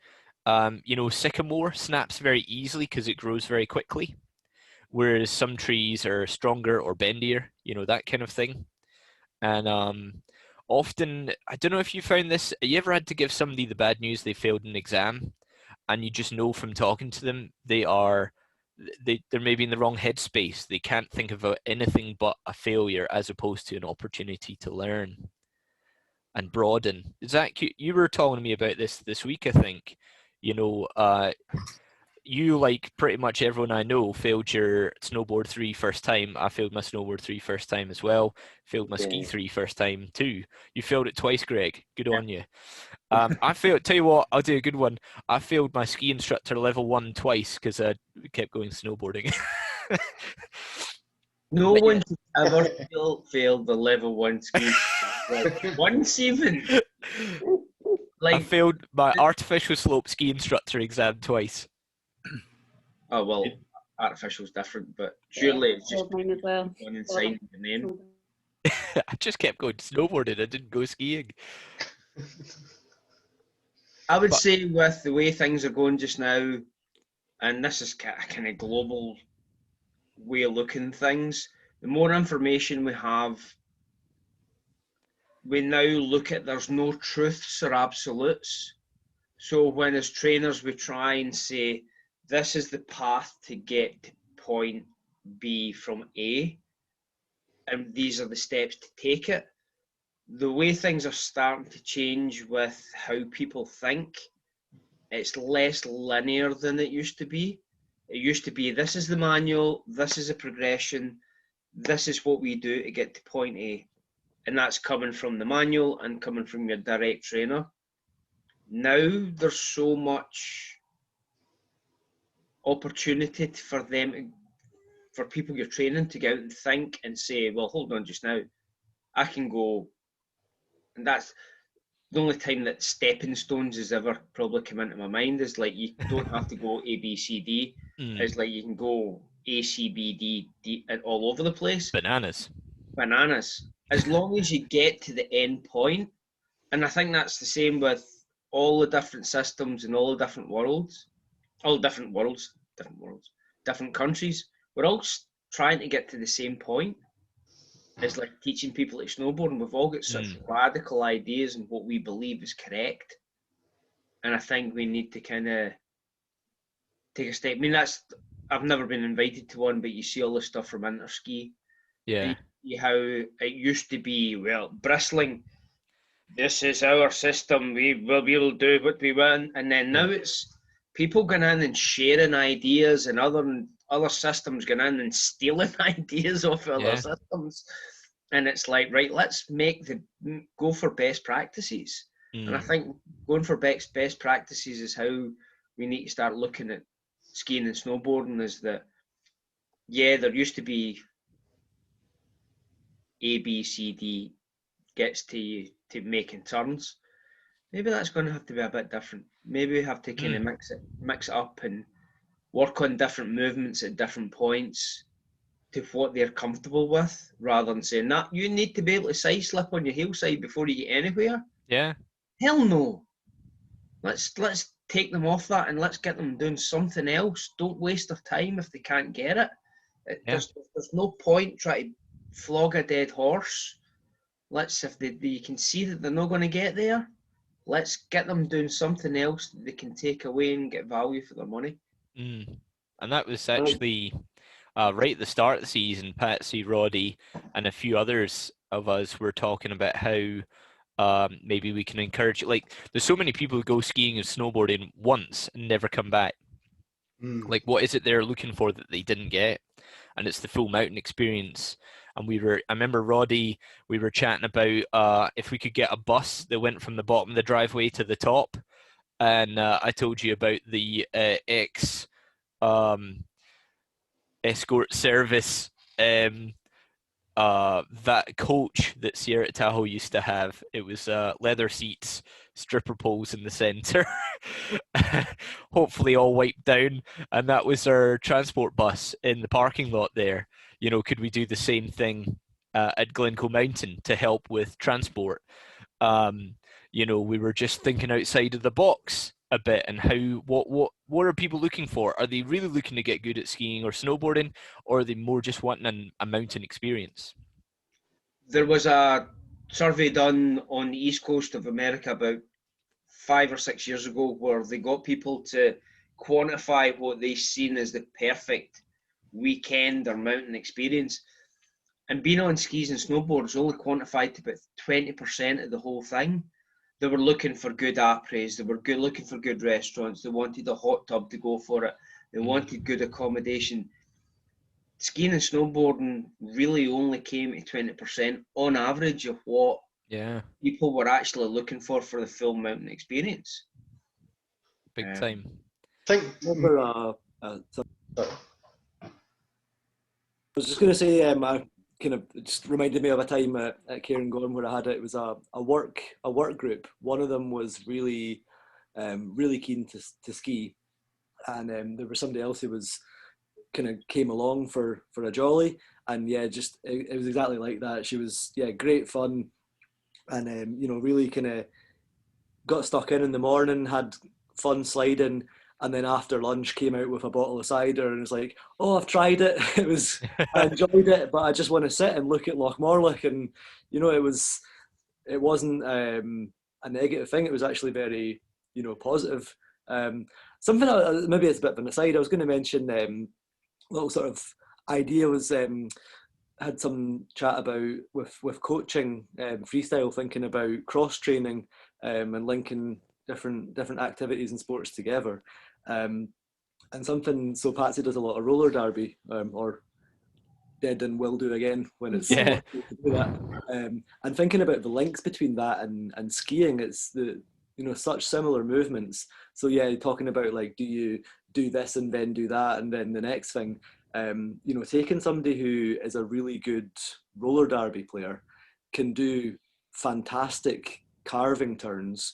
You know, sycamore snaps very easily because it grows very quickly, whereas some trees are stronger or bendier, you know, that kind of thing. And often, I don't know if you found this, you ever had to give somebody the bad news they failed an exam, and you just know from talking to them they're maybe in the wrong headspace. They can't think of anything but a failure as opposed to an opportunity to learn and broaden. Zach, you were talking to me about this week, I think. You know, you, like pretty much everyone I know, failed your snowboard 3 first time. I failed my snowboard 3 first time as well. Failed my ski Yeah. 3 first time too. You failed it twice, Greg. Good on you. I failed. Tell you what, I'll do a good one. I failed my ski instructor level 1 twice because I kept going snowboarding. No But one should ever failed the level 1 ski. Like, once even. I Like, failed my artificial slope ski instructor exam twice. oh, well, artificial's different, but surely it's just Failed mine as well. one inside the name. I just kept going snowboarding. I didn't go skiing. I would But- say with the way things are going just now, and this is a kind of global way of looking things, the more information we have, we now look at there's no truths or absolutes. So when as trainers we try and say, this is the path to get to point B from A, and these are the steps to take it, the way things are starting to change with how people think, it's less linear than it used to be. It used to be, this is the manual, this is a progression, this is what we do to get to point A. And that's coming from the manual and coming from your direct trainer. Now there's so much opportunity for them, for people you're training to go out and think and say, well, hold on just now, I can go, and that's the only time that stepping stones has ever probably come into my mind is like, you don't have to go A, B, C, D. It's like you can go A, C, B, D, D, and all over the place. Bananas. As long as you get to the end point. And I think that's the same with all the different systems and all the different worlds, different countries. We're all trying to get to the same point. It's like teaching people to snowboard, and we've all got such radical ideas and what we believe is correct. And I think we need to kind of take a step. I mean, I've never been invited to one, but you see all this stuff from Interski. Yeah. You see how it used to be, well, bristling. This is our system. We will be able to do what we want. And then now it's people going in and sharing ideas, and other systems going in and stealing ideas off other systems. And it's like, right, let's go for best practices. And I think going for best practices is how we need to start looking at skiing and snowboarding, is that, yeah, there used to be A, B, C, D gets to making turns. Maybe that's going to have to be a bit different. Maybe we have to kind of mix it up and work on different movements at different points to what they're comfortable with, rather than saying that you need to be able to side slip on your heel side before you get anywhere. Yeah. Hell no. Let's take them off that and let's get them doing something else. Don't waste their time if they can't get it. There's no point trying to flog a dead horse. If you can see that they're not going to get there, let's get them doing something else that they can take away and get value for their money. And that was actually right at the start of the season. Patsy, Roddy, and a few others of us were talking about how maybe we can encourage. Like, there's so many people who go skiing and snowboarding once and never come back. Like, what is it they're looking for that they didn't get? And it's the full mountain experience. And I remember Roddy, we were chatting about if we could get a bus that went from the bottom of the driveway to the top. And I told you about the escort service that coach that Sierra Tahoe used to have. It was leather seats, stripper poles in the center, hopefully all wiped down, and that was our transport bus in the parking lot there. You know, could we do the same thing at Glencoe Mountain to help with transport? You know, we were just thinking outside of the box a bit, and what are people looking for? Are they really looking to get good at skiing or snowboarding, or are they more just wanting a mountain experience? There was a survey done on the east coast of America about 5 or 6 years ago where they got people to quantify what they seen as the perfect weekend or mountain experience. And being on skis and snowboards only quantified to about 20% of the whole thing. They were looking for good après, they were looking for good restaurants, they wanted a hot tub to go for it, They wanted good accommodation. Skiing and snowboarding really only came to 20% on average of what people were actually looking for the full mountain experience. Big time. I think. Remember, I was just going to say, I kind of it just reminded me of a time at Cairngorm where I had it. It was a work group. One of them was really keen to ski, and there was somebody else who was kind of came along for a jolly, and just it was exactly like that. She was great fun, and really kind of got stuck in the morning, had fun sliding. And then after lunch came out with a bottle of cider and was like, "Oh, I've tried it. I enjoyed it, but I just want to sit and look at Loch Morlich." And it wasn't a negative thing. It was actually very positive. Something maybe it's a bit of an aside. I was going to mention little sort of idea was had some chat about with coaching freestyle, thinking about cross training and linking different activities and sports together. And something, so Patsy does a lot of roller derby, or did and will do again when it's to do that. And thinking about the links between that and skiing, it's such similar movements. So talking about like, do you do this and then do that and then the next thing? Taking somebody who is a really good roller derby player can do fantastic carving turns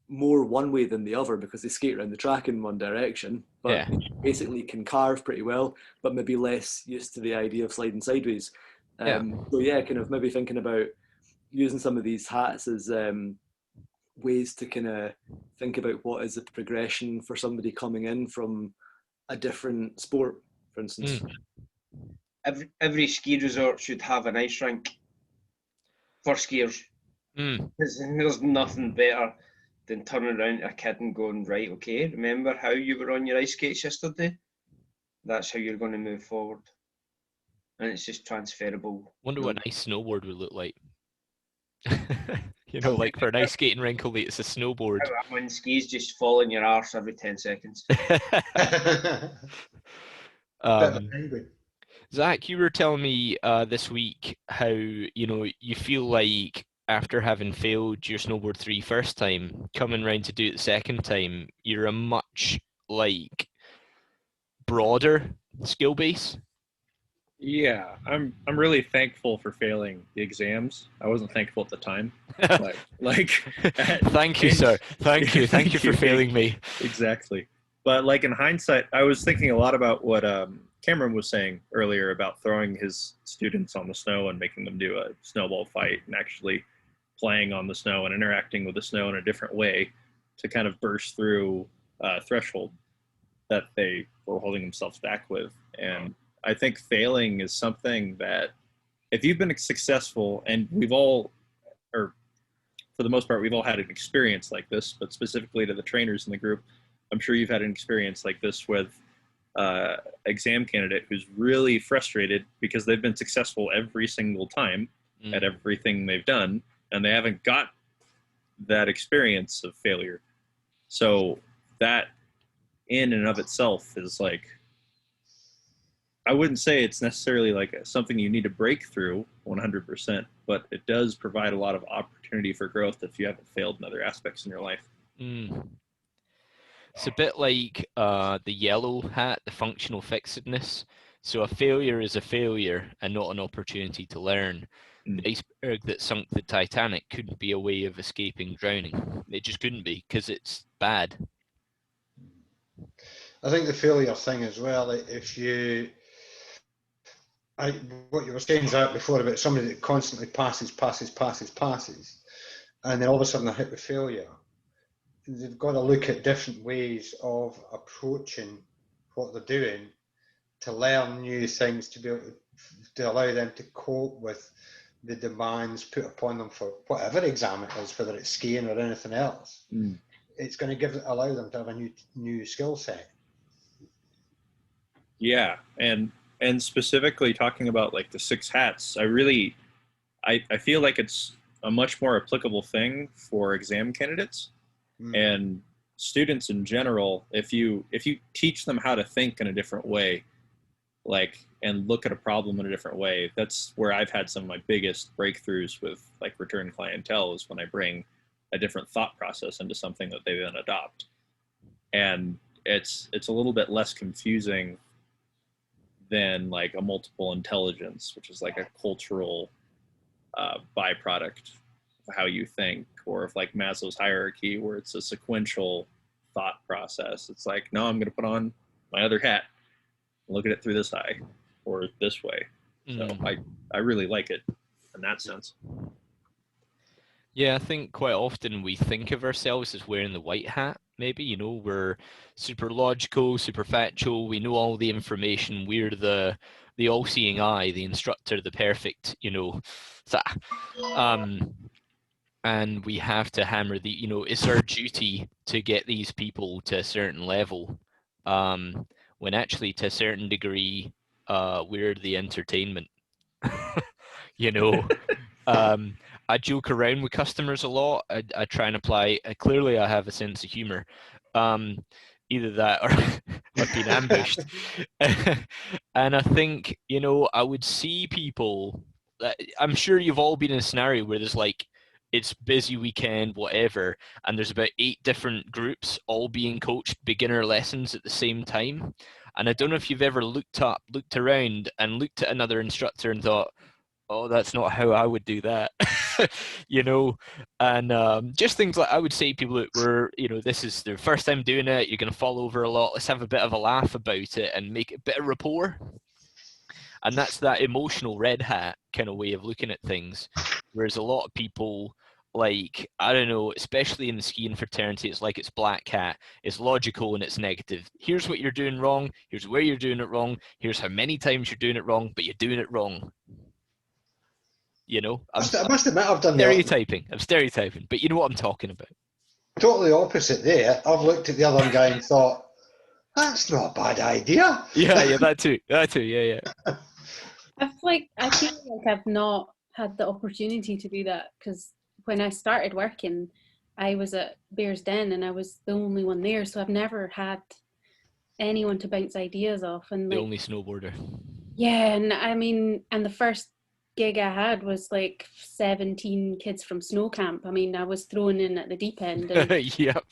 more one way than the other because they skate around the track in one direction, but basically can carve pretty well, but maybe less used to the idea of sliding sideways. Kind of maybe thinking about using some of these hats as ways to kind of think about what is the progression for somebody coming in from a different sport, for instance. Every ski resort should have an ice rink for skiers. There's nothing better than turning around to a kid and going, right, okay, remember how you were on your ice skates yesterday? That's how you're going to move forward. And it's just transferable. Wonder what an ice snowboard would look like. Like for an ice skating rink, only it's a snowboard. When skis just fall in your arse every 10 seconds. Zach, you were telling me this week how, you feel like after having failed your snowboard 3 first time, coming round to do it the second time, you're a much broader skill base. Yeah, I'm really thankful for failing the exams. I wasn't thankful at the time. Thank you, sir. Thank you for failing me. Exactly. But in hindsight, I was thinking a lot about what Cameron was saying earlier about throwing his students on the snow and making them do a snowball fight and actually playing on the snow and interacting with the snow in a different way to kind of burst through a threshold that they were holding themselves back with. And I think failing is something that if you've been successful, and we've all, or for the most part, we've all had an experience like this, but specifically to the trainers in the group, I'm sure you've had an experience like this with exam candidate who's really frustrated because they've been successful every single time at everything they've done, and they haven't got that experience of failure. So that in and of itself is I wouldn't say it's necessarily something you need to break through 100%, but it does provide a lot of opportunity for growth if you haven't failed in other aspects in your life. It's a bit like the yellow hat, the functional fixedness. So a failure is a failure and not an opportunity to learn. The iceberg that sunk the Titanic couldn't be a way of escaping drowning. It just couldn't be because it's bad. I think the failure thing as well, what you were saying, Zach, before about somebody that constantly passes, and then all of a sudden they hit the failure. They've got to look at different ways of approaching what they're doing to learn new things, to be able to allow them to cope with the demands put upon them for whatever exam it is, whether it's skiing or anything else. It's going to allow them to have a new skill set. Yeah, and specifically talking about the 6 hats, I feel like it's a much more applicable thing for exam candidates. And students in general, if you teach them how to think in a different way, like, and look at a problem in a different way, that's where I've had some of my biggest breakthroughs with like return clientele, is when I bring a different thought process into something that they then adopt. And it's a little bit less confusing than like a multiple intelligence, which is like a cultural byproduct of how you think, or if like Maslow's hierarchy, where it's a sequential thought process. It's like, no, I'm going to put on my other hat, look at it through this eye or this way. So I really like it in that sense. Yeah, I think quite often we think of ourselves as wearing the white hat, maybe, you know, we're super logical, super factual, we know all the information, we're the all-seeing eye, the instructor, the perfect, you know, and we have to hammer the, you know, it's our duty to get these people to a certain level, when actually to a certain degree, we're the entertainment, you know. I joke around with customers a lot. I try and apply. Clearly, I have a sense of humor. Either that or I've been ambushed. And I think, you know, I would see people. I'm sure you've all been in a scenario where there's like, it's busy weekend, whatever, and there's about 8 different groups all being coached beginner lessons at the same time. And I don't know if you've ever looked around, and looked at another instructor and thought, oh, that's not how I would do that, you know, and just things like I would say to people that were, you know, this is their first time doing it, you're going to fall over a lot, let's have a bit of a laugh about it and make it a bit of rapport. And that's that emotional red hat kind of way of looking at things. Whereas a lot of people, like, I don't know, especially in the skiing fraternity, it's like it's black hat. It's logical and it's negative. Here's what you're doing wrong. Here's where you're doing it wrong. Here's how many times you're doing it wrong, but you're doing it wrong. You know, I must admit I've done I'm stereotyping, but you know what I'm talking about. Totally opposite there. I've looked at the other guy and thought, that's not a bad idea. Yeah, that too, yeah. I feel like I've not had the opportunity to do that, because when I started working, I was at Bear's Den and I was the only one there, so I've never had anyone to bounce ideas off. And the like, only snowboarder. Yeah, and I mean, and the first gig I had was like 17 kids from snow camp. I mean, I was thrown in at the deep end. And yep.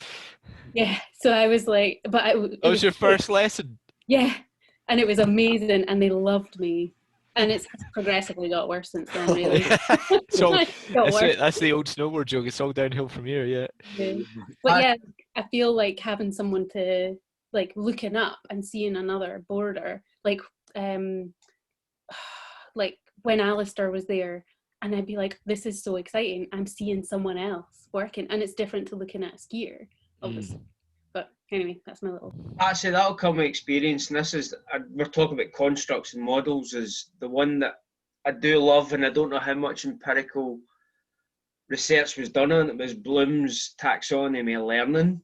Yeah, so I was like, but it was your first lesson. Yeah, and it was amazing, and they loved me. And it's progressively got worse since then, really. So that's the old snowboard joke. It's all downhill from here, yeah. But yeah, I feel like having someone to, like, looking up and seeing another boarder, like when Alistair was there, and I'd be like, this is so exciting. I'm seeing someone else working, and it's different to looking at a skier, obviously. But anyway, that's my little. Actually, that'll come with experience, and this is, we're talking about constructs and models, is the one that I do love, and I don't know how much empirical research was done on it. Was Bloom's taxonomy of learning,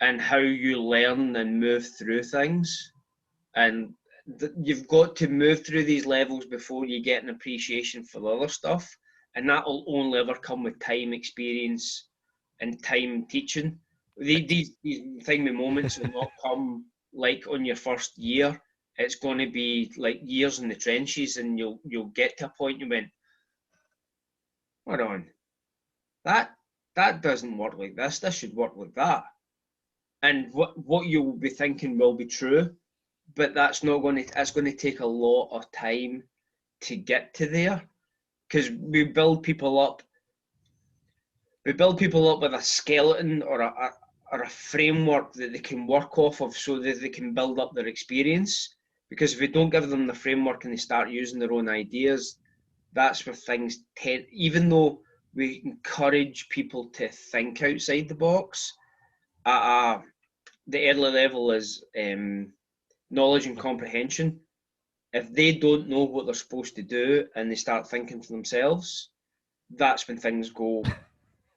and how you learn and move through things, and you've got to move through these levels before you get an appreciation for the other stuff, and that will only ever come with time, experience, and time teaching. These thing with moments will not come like on your first year. It's going to be like years in the trenches, and you'll get to a point you went, hold on, that doesn't work like this. This should work like that. And what you'll be thinking will be true, but that's not going to. It's going to take a lot of time to get to there, because we build people up. We build people up with a skeleton or a framework that they can work off of, so that they can build up their experience. Because if we don't give them the framework and they start using their own ideas, that's where things tend. Even though we encourage people to think outside the box, the early level is knowledge and comprehension. If they don't know what they're supposed to do and they start thinking for themselves, that's when things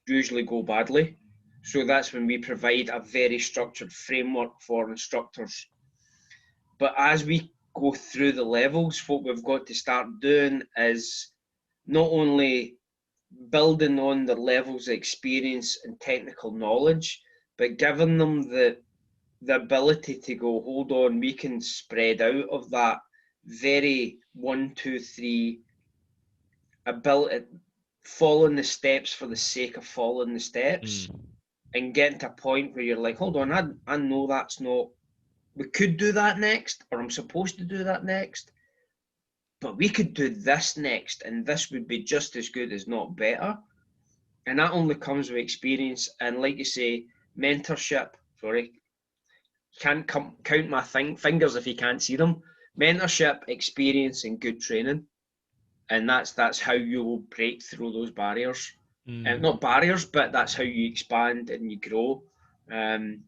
usually go badly. So that's when we provide a very structured framework for instructors. But as we go through the levels, what we've got to start doing is not only building on the levels of experience and technical knowledge, but giving them the ability to go, hold on, we can spread out of that very 1, 2, 3 ability, following the steps for the sake of following the steps, and getting to a point where you're like, hold on, I know that's not, we could do that next, or I'm supposed to do that next, but we could do this next, and this would be just as good as not better. And that only comes with experience. And like you say, mentorship, sorry, can't count my fingers if you can't see them. Mentorship, experience, and good training. And that's how you will break through those barriers. Not barriers, but that's how you expand and you grow. And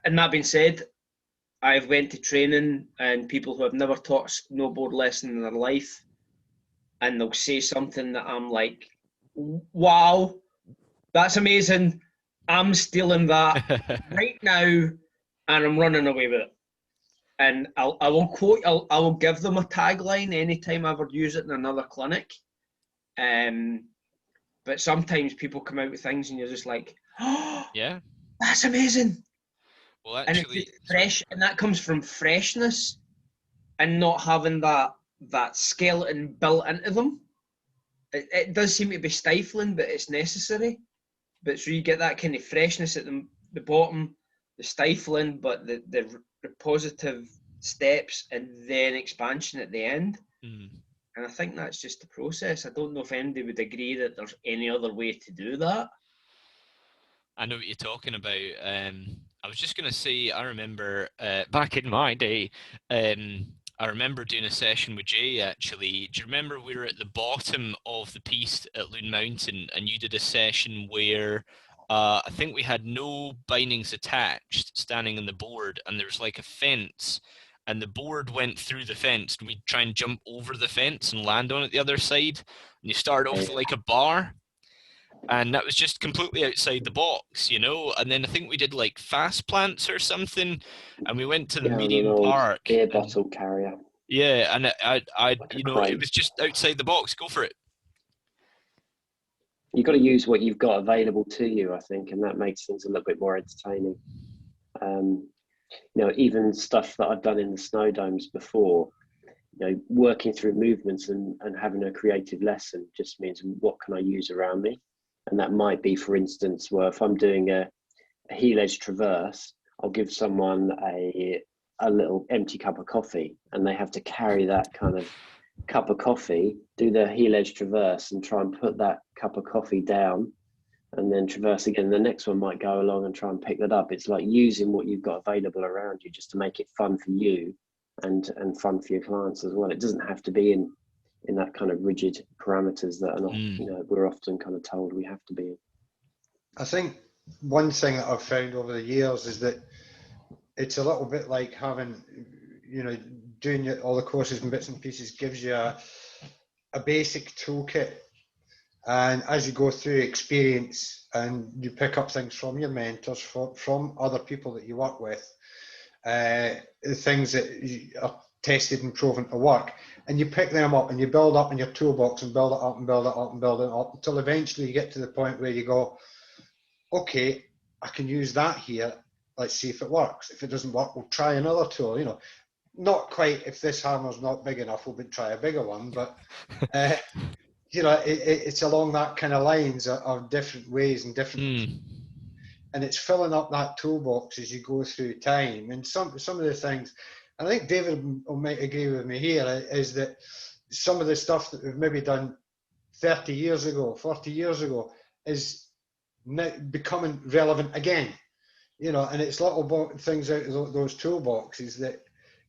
that being said, I've went to training and people who have never taught a snowboard lesson in their life, and they'll say something that I'm like, wow, that's amazing. I'm stealing that right now, and I'm running away with it. And I will give them a tagline anytime I ever use it in another clinic. But sometimes people come out with things and you're just like, oh, yeah, that's amazing. Well, And actually, it's just fresh, and that comes from freshness and not having that skeleton built into them. It does seem to be stifling, but it's necessary. But so you get that kind of freshness at the bottom, the stifling, but the positive steps, and then expansion at the end. And I think that's just the process. I don't know if anybody would agree that there's any other way to do that. I know what you're talking about. I was just going to say, I remember back in my day, I remember doing a session with Jay, actually. Do you remember we were at the bottom of the piste at Loon Mountain, and you did a session where I think we had no bindings attached standing on the board, and there was like a fence, and the board went through the fence, and we'd try and jump over the fence and land on it the other side, and you started off with like a bar. And that was just completely outside the box, you know. And then I think we did like fast plants or something, and we went to the medium park. Beer bottle carrier. Yeah, and I Like you know, it was just outside the box. Go for it. You've got to use what you've got available to you, I think, and that makes things a little bit more entertaining. You know, even stuff that I've done in the snow domes before, you know, working through movements and having a creative lesson just means what can I use around me? And that might be, for instance, where if I'm doing a heel edge traverse, I'll give someone a little empty cup of coffee, and they have to carry that kind of cup of coffee, do the heel edge traverse, and try and put that cup of coffee down, and then traverse again. The next one might go along and try and pick that up. It's like using what you've got available around you just to make it fun for you and fun for your clients as well. It doesn't have to be in that kind of rigid parameters that are not, you know, we're often kind of told we have to be in. I think one thing that I've found over the years is that it's a little bit like having, you know, doing all the courses and bits and pieces gives you a basic toolkit. And as you go through experience and you pick up things from your mentors, from other people that you work with, things that are tested and proven to work, and you pick them up and you build up in your toolbox and build it up and build it up and build it up until eventually you get to the point where you go, okay, I can use that here. Let's see if it works. If it doesn't work, we'll try another tool. You know, not quite, if this hammer's not big enough, we'll try a bigger one. But you know, it's along that kind of lines of different ways and different. And it's filling up that toolbox as you go through time. And some of the things, and I think David might agree with me here, is that some of the stuff that we've maybe done 30 years ago, 40 years ago, is now becoming relevant again. You know, and it's little things out of those toolboxes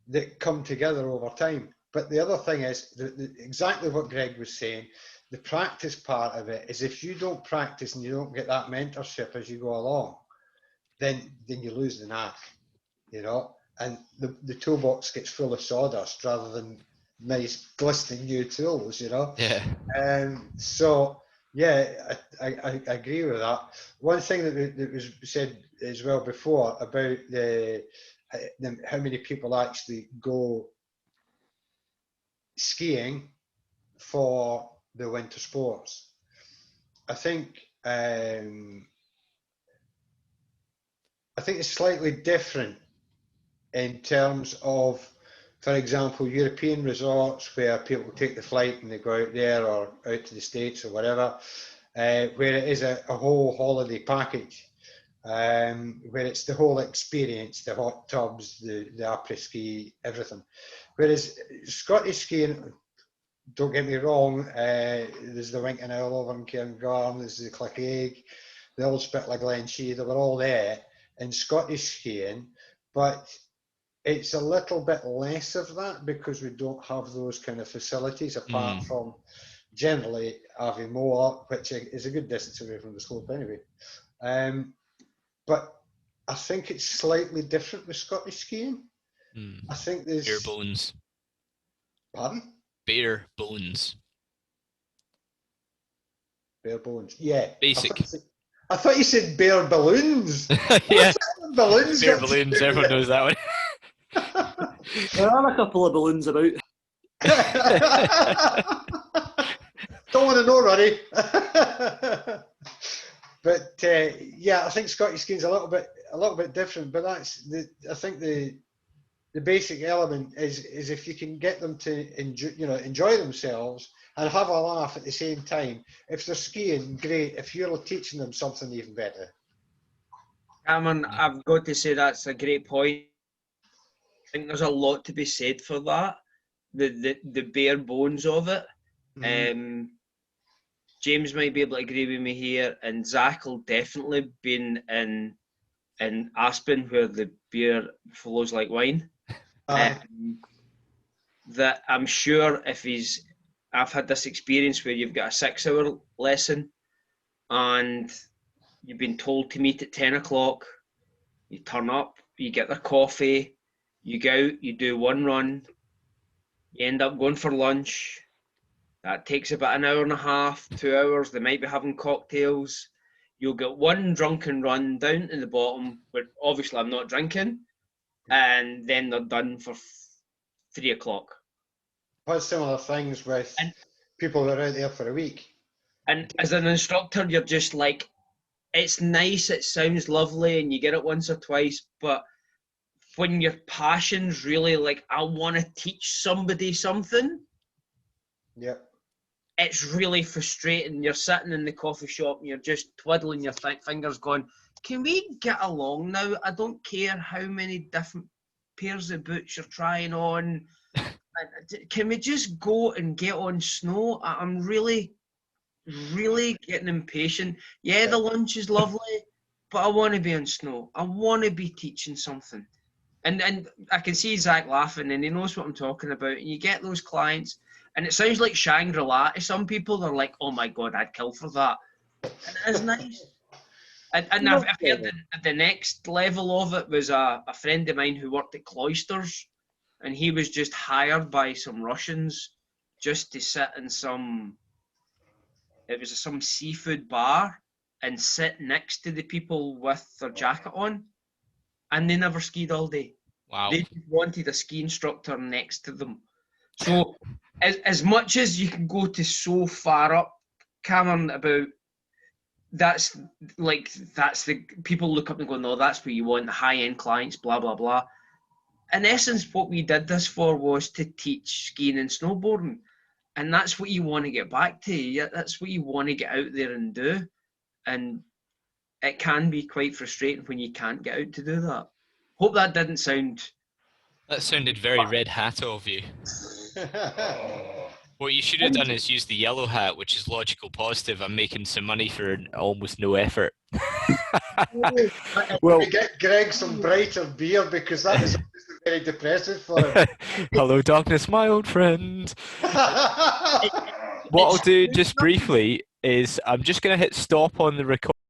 that come together over time. But the other thing is exactly what Greg was saying. The practice part of it is, if you don't practice and you don't get that mentorship as you go along, then you lose the knack, you know, and the toolbox gets full of sawdust rather than nice glistening new tools, you know. So yeah, I agree with that. One thing that was said as well before about the how many people actually go skiing for the winter sports. I think I think it's slightly different in terms of, for example, European resorts where people take the flight and they go out there or out to the States or whatever, where it is a whole holiday package, where it's the whole experience, the hot tubs, the après-ski, everything. Whereas Scottish skiing, don't get me wrong, there's the Winking Owl over in Cairngorm, there's the Clickegg, the old Spitler Glenshee, they were all there in Scottish skiing, but it's a little bit less of that because we don't have those kind of facilities apart from generally Aviemore, which is a good distance away from the slope anyway. But I think it's slightly different with Scottish skiing. I think there's... Bare bones. Pardon? Bare bones. Bare bones, yeah. Basic. I thought you said bare balloons. Yeah. Balloons. Bare balloons, everyone knows that one. There are a couple of balloons about. Don't want to know, Roddy. But yeah, I think Scottish skiing's a little bit different. But that's I think the basic element is if you can get them to enjoy themselves and have a laugh at the same time. If they're skiing, great. If you're teaching them something, even better. Cameron, I've got to say that's a great point. I think there's a lot to be said for that. The bare bones of it. James might be able to agree with me here, and Zach will definitely been in Aspen where the beer flows like wine. That I'm sure I've had this experience where you've got a 6-hour lesson and you've been told to meet at 10 o'clock. You turn up, you get the coffee, you go out, you do one run, you end up going for lunch. That takes about an hour and a half, 2 hours. They might be having cocktails. You'll get one drunken run down to the bottom, but obviously I'm not drinking, and then they're done for 3 o'clock. Quite similar things with people that are out there for a week. And as an instructor, you're just like, it's nice, it sounds lovely, and you get it once or twice, but when your passion's really like, I want to teach somebody something, it's really frustrating. You're sitting in the coffee shop and you're just twiddling your fingers going, can we get along now? I don't care how many different pairs of boots you're trying on. Can we just go and get on snow? I'm really, really getting impatient. Yeah, the lunch is lovely, but I want to be on snow. I want to be teaching something. And I can see Zach laughing, and he knows what I'm talking about. And you get those clients, and it sounds like Shangri-La to some people. They're like, oh my God, I'd kill for that. And it is nice. And I've heard the next level of it was a friend of mine who worked at Cloisters, and he was just hired by some Russians just to sit in some seafood bar and sit next to the people with their jacket on, and they never skied all day. Wow. They just wanted a ski instructor next to them. So as much as you can go to so far up, Cameron, about that's the people look up and go, no, that's what you want, the high-end clients, blah, blah, blah. In essence, what we did this for was to teach skiing and snowboarding. And that's what you want to get back to. That's what you want to get out there and do. And it can be quite frustrating when you can't get out to do that. Hope that didn't sound... That sounded very red hat of you. What you should have done is use the yellow hat, which is logical positive. I'm making some money for almost no effort. Well, get Greg some brighter beer because that is very depressive for him. Hello, darkness, my old friend. What I'll do just briefly is I'm just going to hit stop on the record.